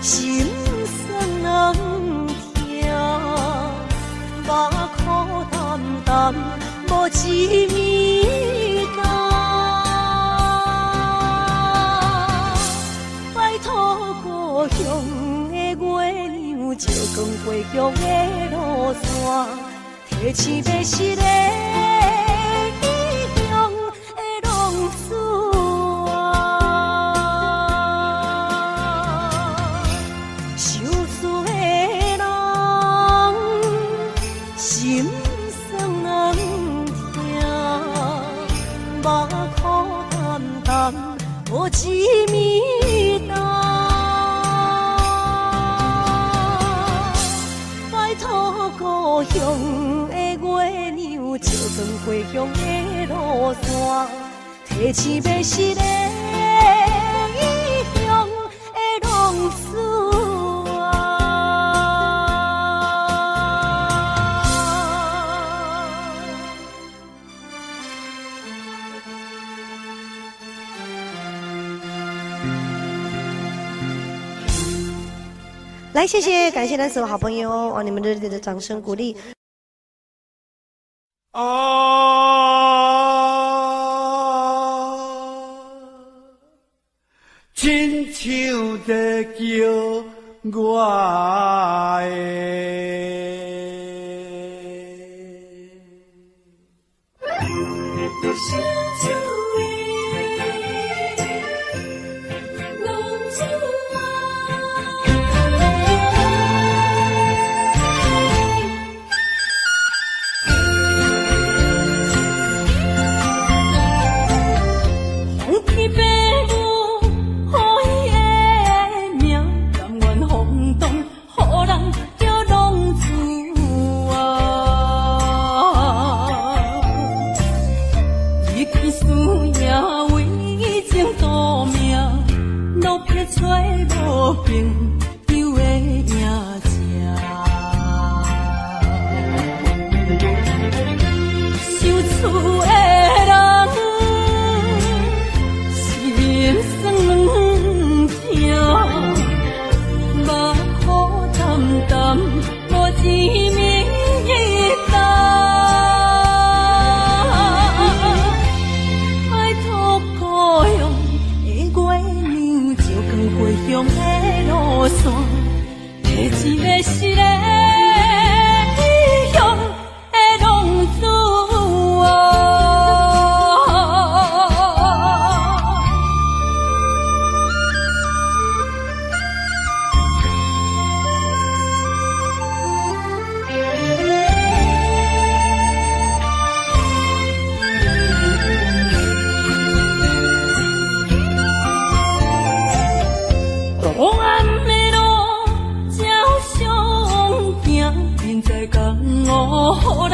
心酸人听。目眶淡淡，无一面蓝。拜托故乡的月亮，照光回乡的路线，提醒要是个异乡的浪子啊！受罪的人。心酸人听，目眶淡淡，无一面蓝。拜托故乡的月亮，照光回乡的路线，提醒要是个异乡的浪子啊！来，谢谢，感谢咱所有好朋友哦，你们热烈的掌声鼓励。亲像在叫我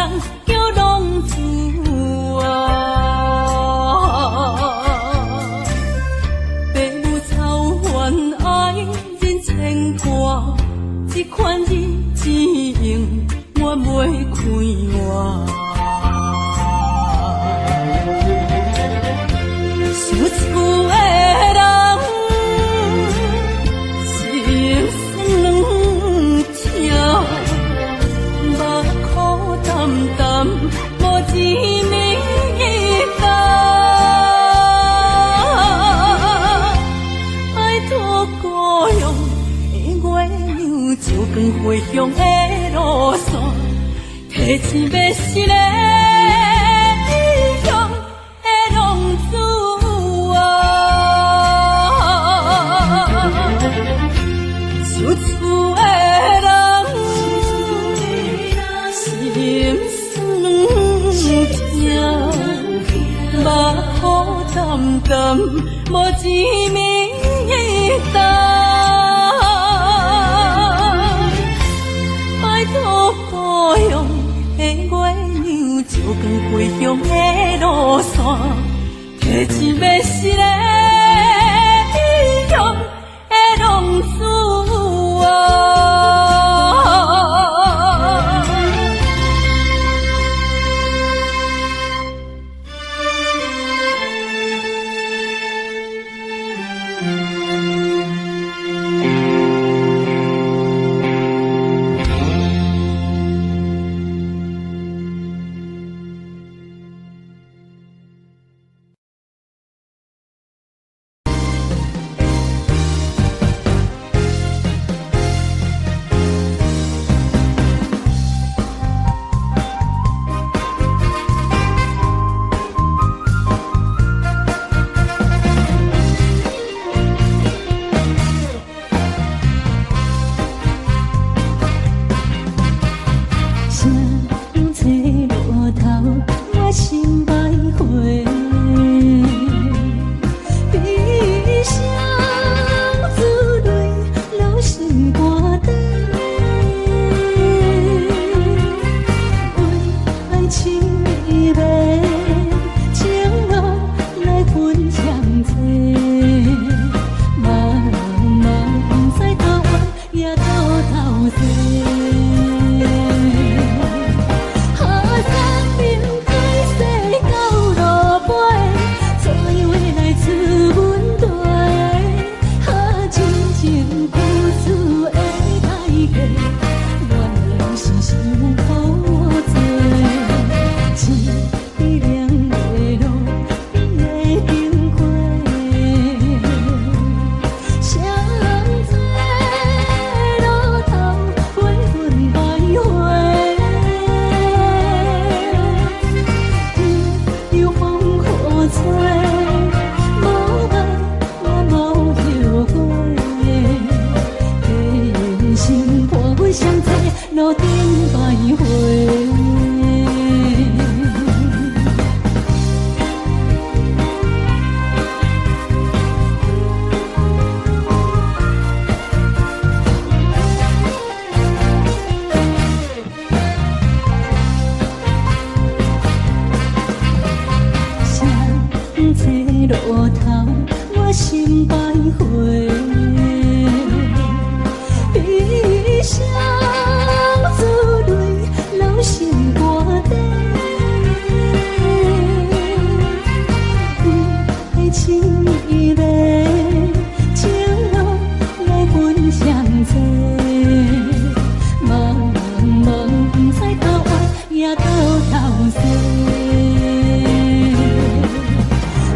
人叫浪子啊。父母操烦爱人牵挂，这款日子用我袂开换。想厝的人，心酸两条，目苦淡淡，无滋味甘。拜托故乡的月亮，照光回乡的路线，提钱要是个异乡的浪子。有厝的人，心酸两条，目苦淡淡，无滋味甘。拜托故乡的月亮，照光回乡的路线，提钱要是个异乡的浪子。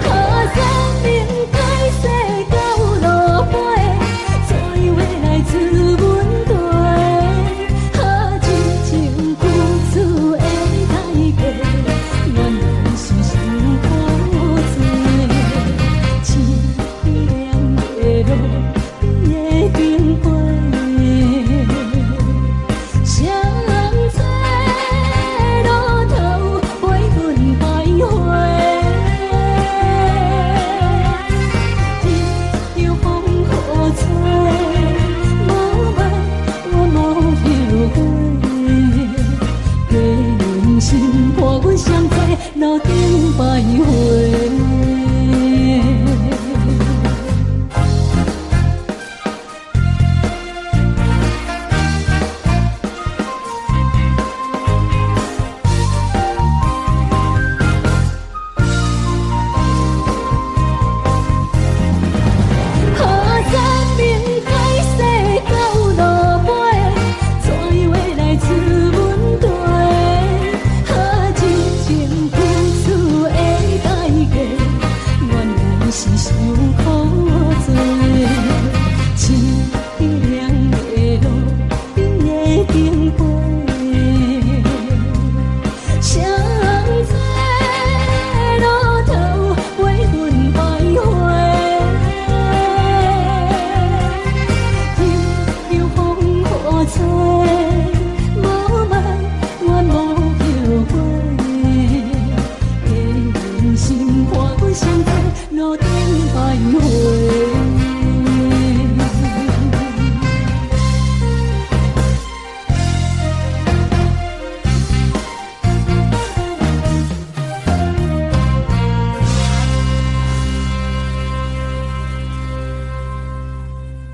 好生命改写到落。心伴阮相随，路顶徘徊。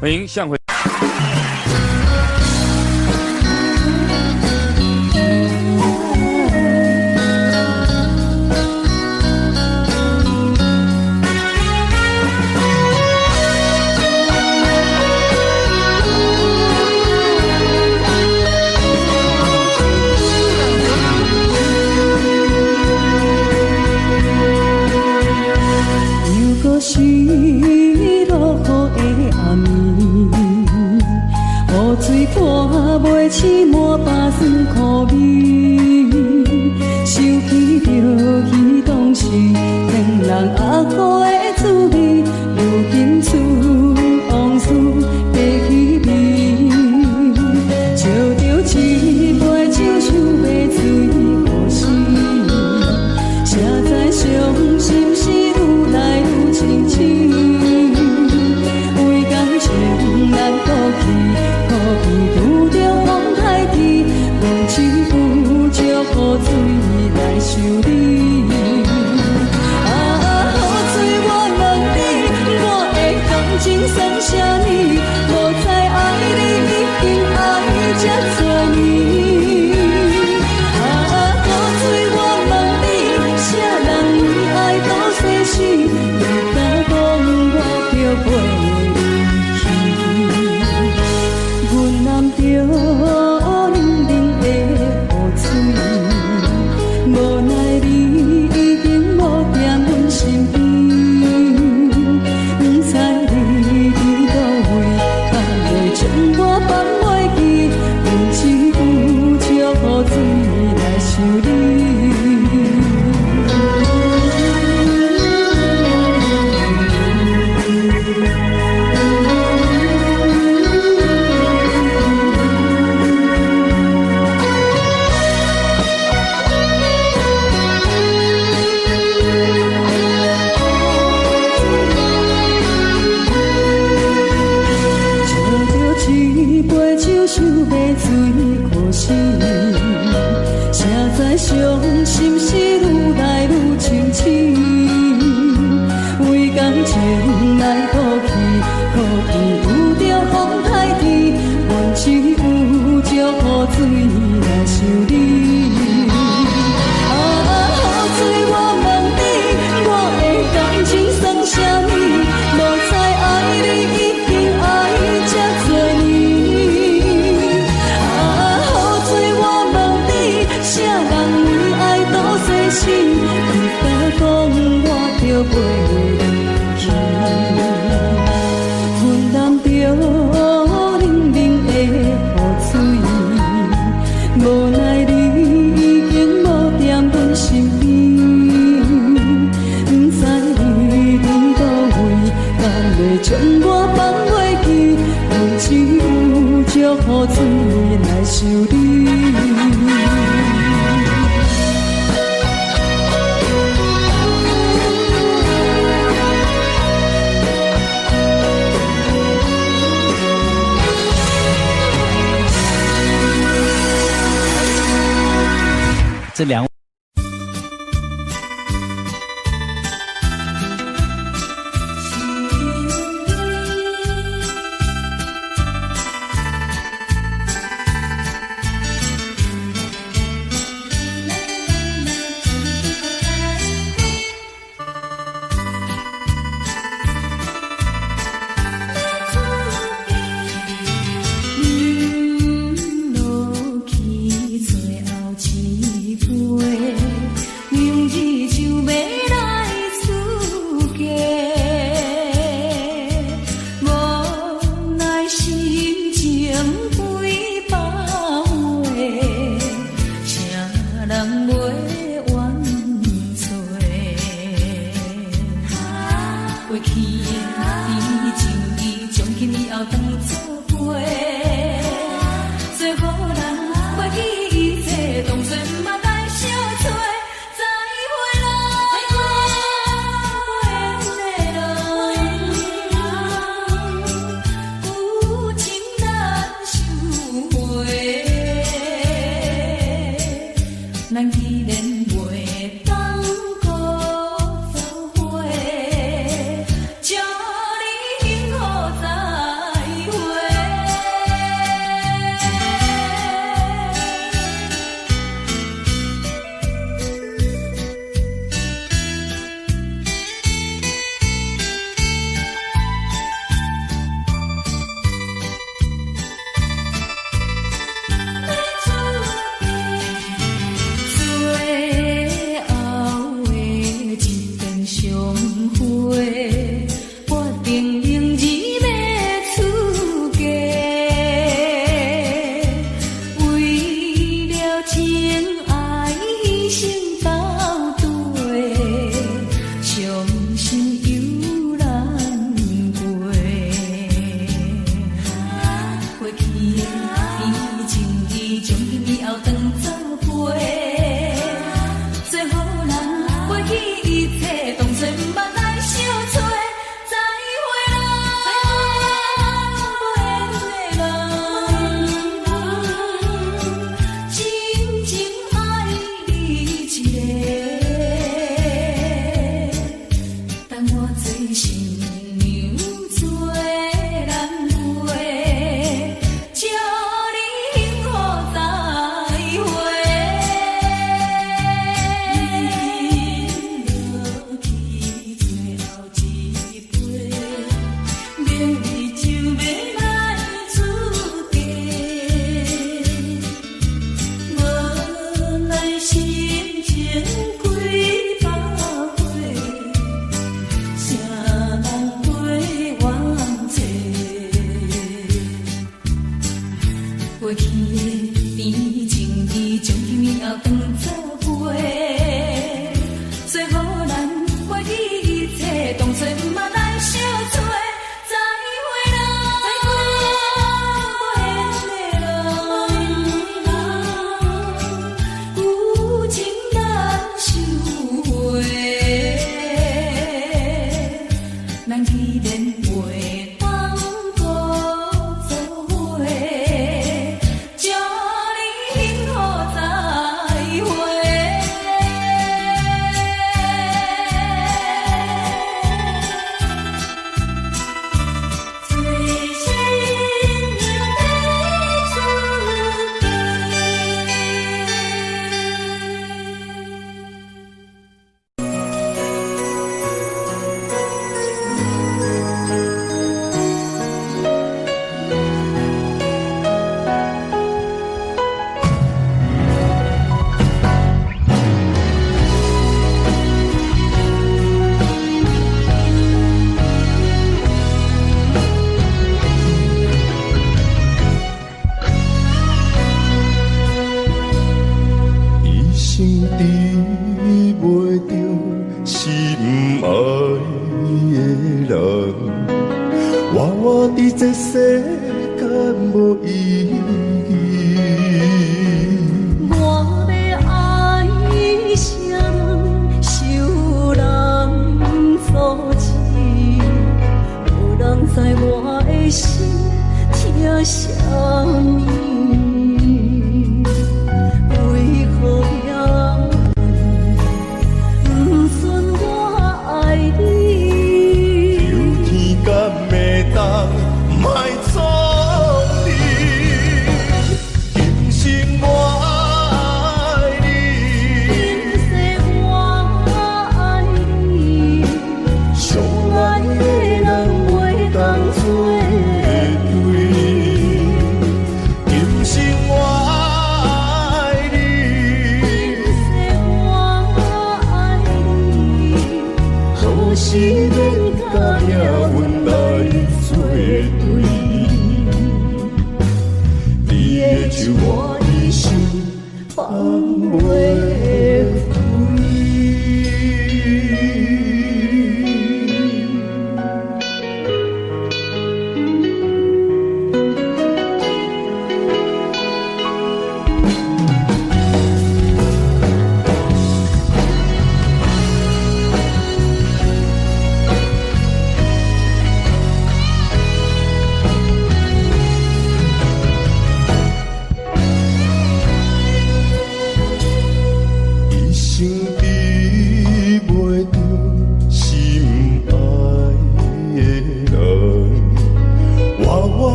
欢迎向回。起满巴酸苦味，想起着彼当时天人阿苦的滋味，如今思往事白起味，笑着一杯酒想要醉故事，谁知伤心事愈来愈清醒，为感情难过去，可伊拄着雨水来修理，雨水我问你，我的感情算啥呢？无知爱你已经爱这多年。雨水我问你，啥人为爱多细心？你敢讲我着袂离去？阮男着。无奈你已经无踮阮身边，不知你伫倒位，敢会将我放袂记？用一壶石雨水来想你。想要醉可惜，谁知伤心事愈来愈清醒，为感情来赌气，可伊拄着风太甜，阮只有石雨水来想你。雨水我问你，我的感情算啥呢？无知爱你已经爱这多年。啥人为爱多细心？你敢讲我着袂离去？阮淋着冷冷的雨水，无奈你已经无踮阮身边，不知你伫倒位，敢会将我放袂记？阮只有石雨水来想你。这两位。想你，为何要？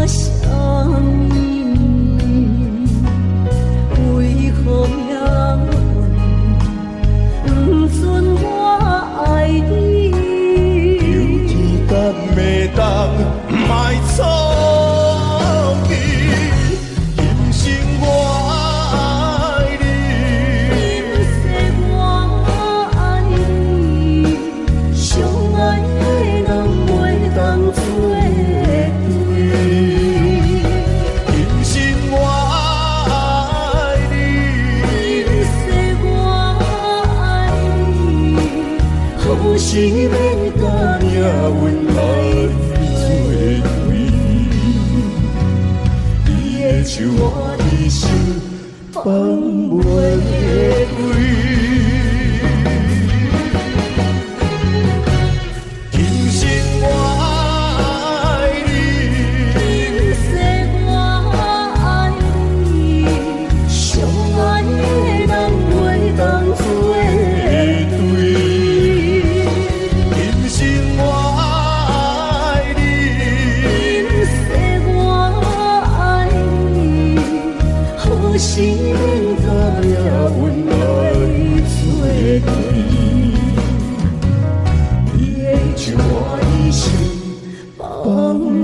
相依，为何命运不准我爱你？有天敢袂当卖错意，今生我爱你，我爱你，相爱的人袂当做对。今生我爱你，我爱你，好是免甲命运来作对。你的手我一生放袂开。今生我爱你，我爱你，相爱的人袂当做对。今生我爱你，我爱你，好是免甲命运来作对。你的手我一生放袂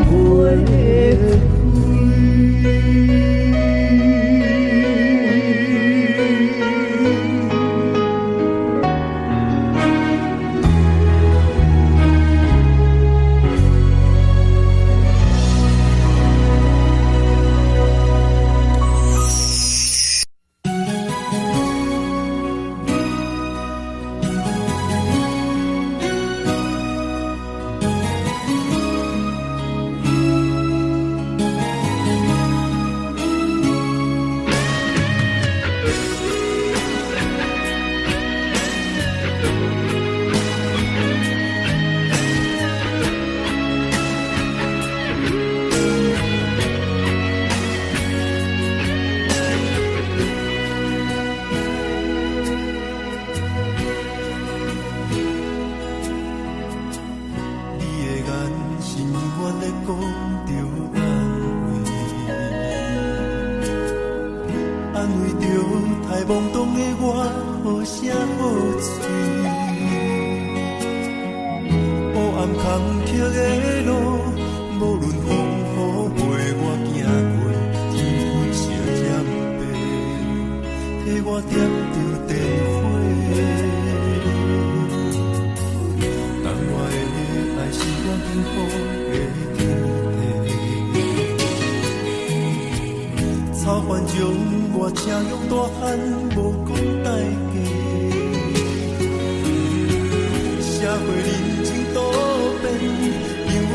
因为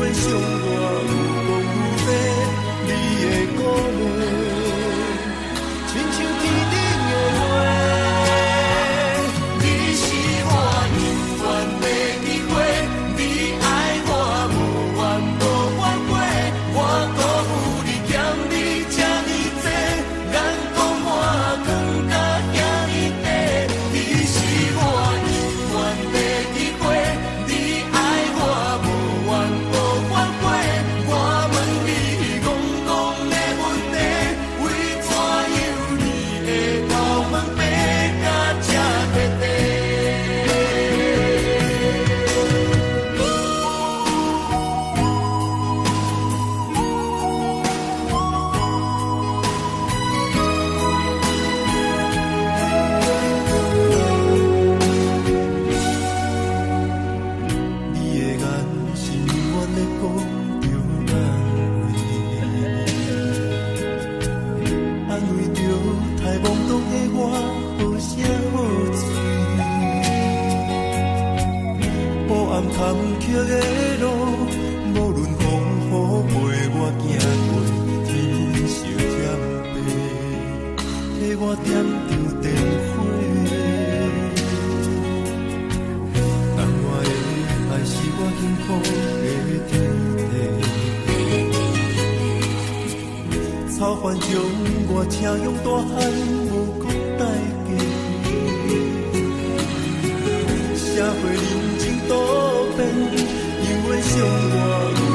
想我有讲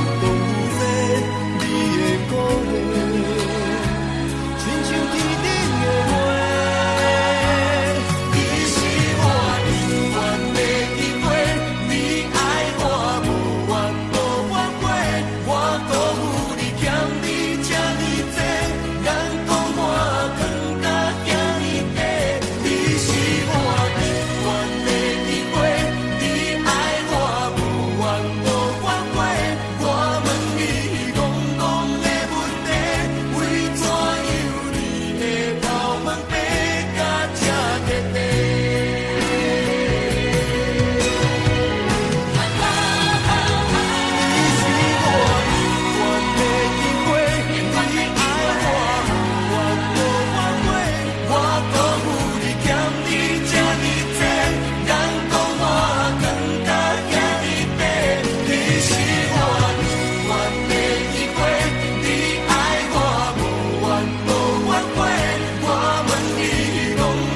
有理，你的鼓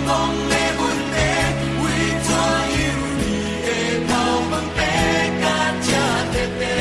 讲的问题，为怎样你的头毛白甲这白白？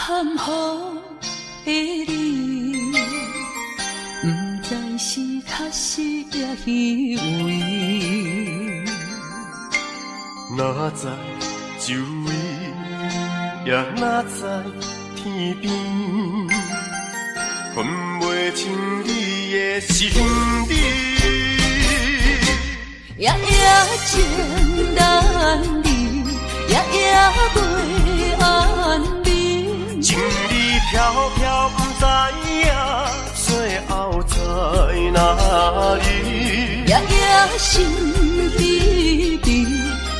含糊的你，不知是确实也虚伪。哪知周围，也哪知天边，分袂清你的心理。夜夜情难离，夜夜袂安眠。情意飘飘，不知影最后在哪里。夜夜心悲悲，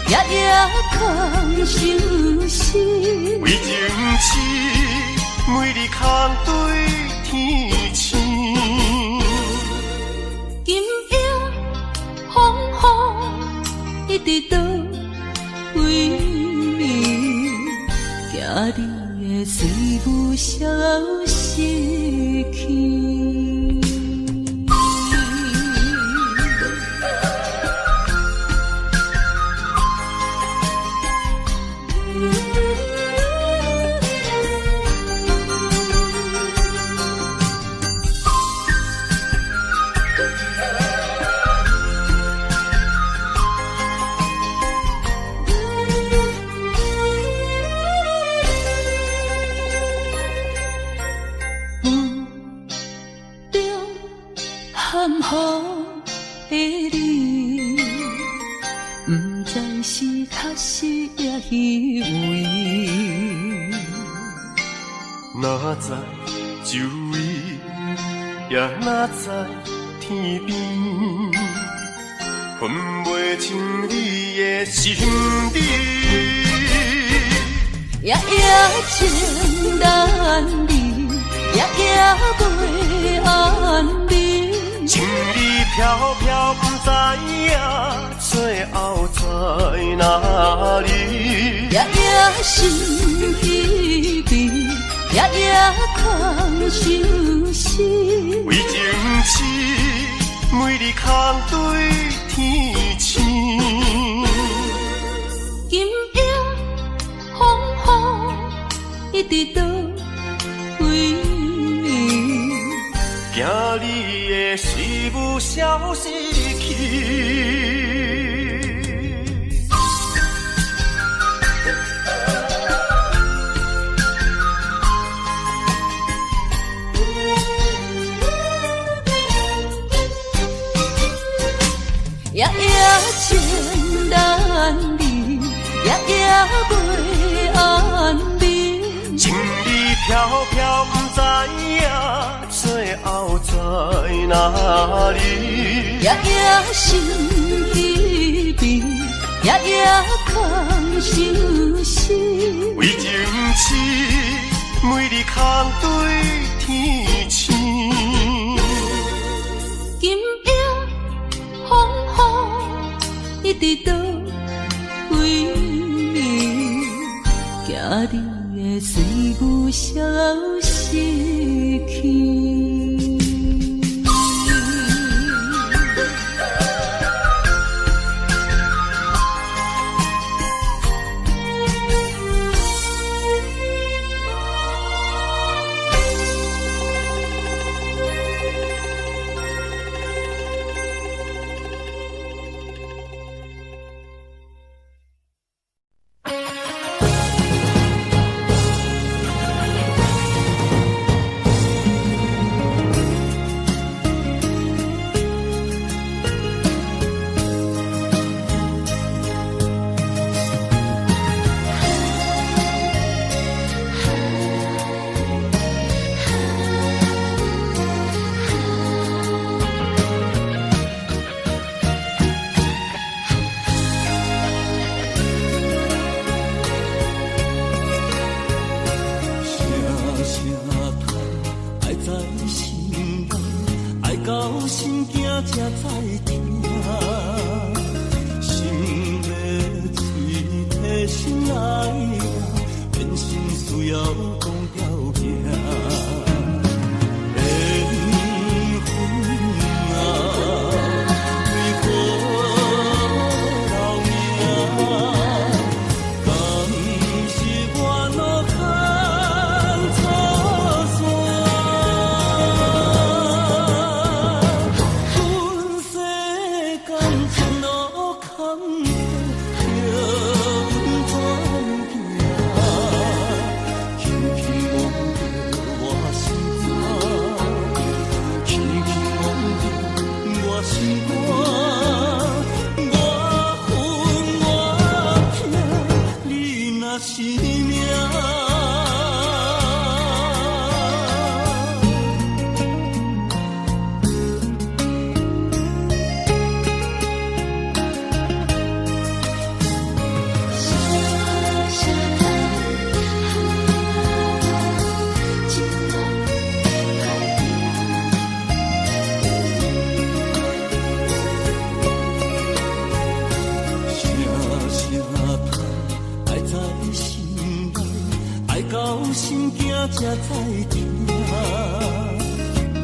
夜夜空相思。为情痴，每日空对天星。今夜风雨一直到为暝，惊你的随我消失去。含糊的你，不知是确实也虚伪。哪知周围，也哪知天边，分袂清你的心理。夜夜情难离，夜夜袂安眠。情意飘飘，不知影最后在哪里。夜夜心悲悲，夜夜空相思。为情痴，每日空对天星。今夜风雨一直到为暝，惊你的随我消失去。夜夜情难离，夜夜袂安眠。情意飘飘，不知影最后在哪里。夜夜心悲悲，夜夜空相思。为情痴，每日空对天星。今夜风雨一直到为暝，惊你的随我消失去。心惊才知听，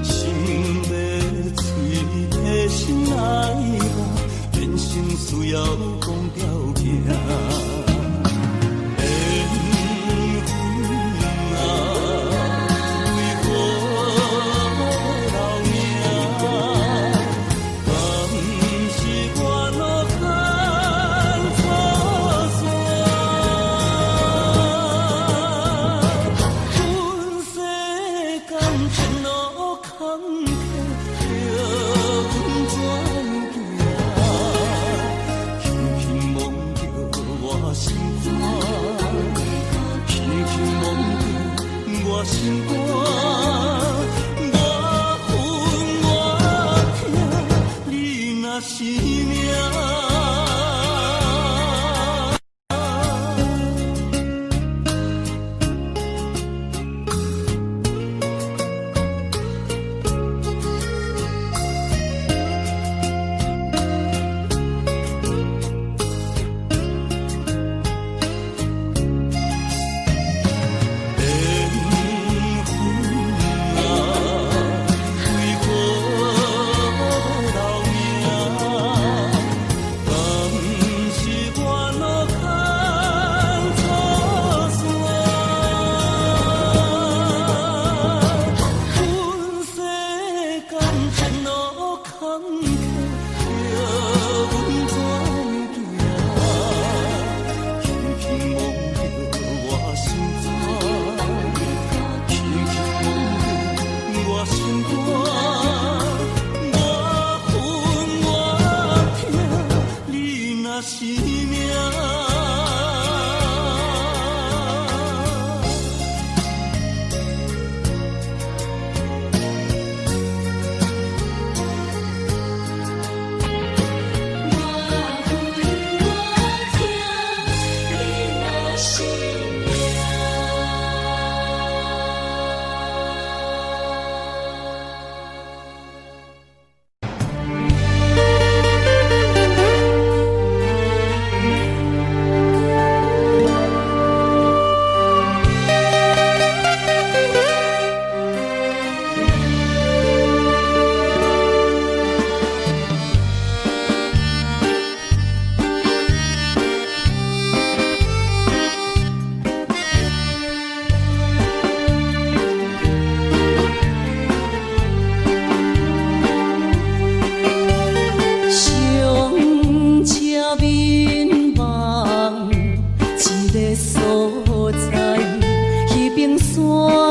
心要碎的心来吧，人生需要讲条行。缘分啊，为何留名？敢是我落空错线？阮世间前路坎坷，叫阮怎行？轻轻摸着我心肝，轻轻摸着我心肝，我恨我痛，你若是命。是命。所在，迄边山。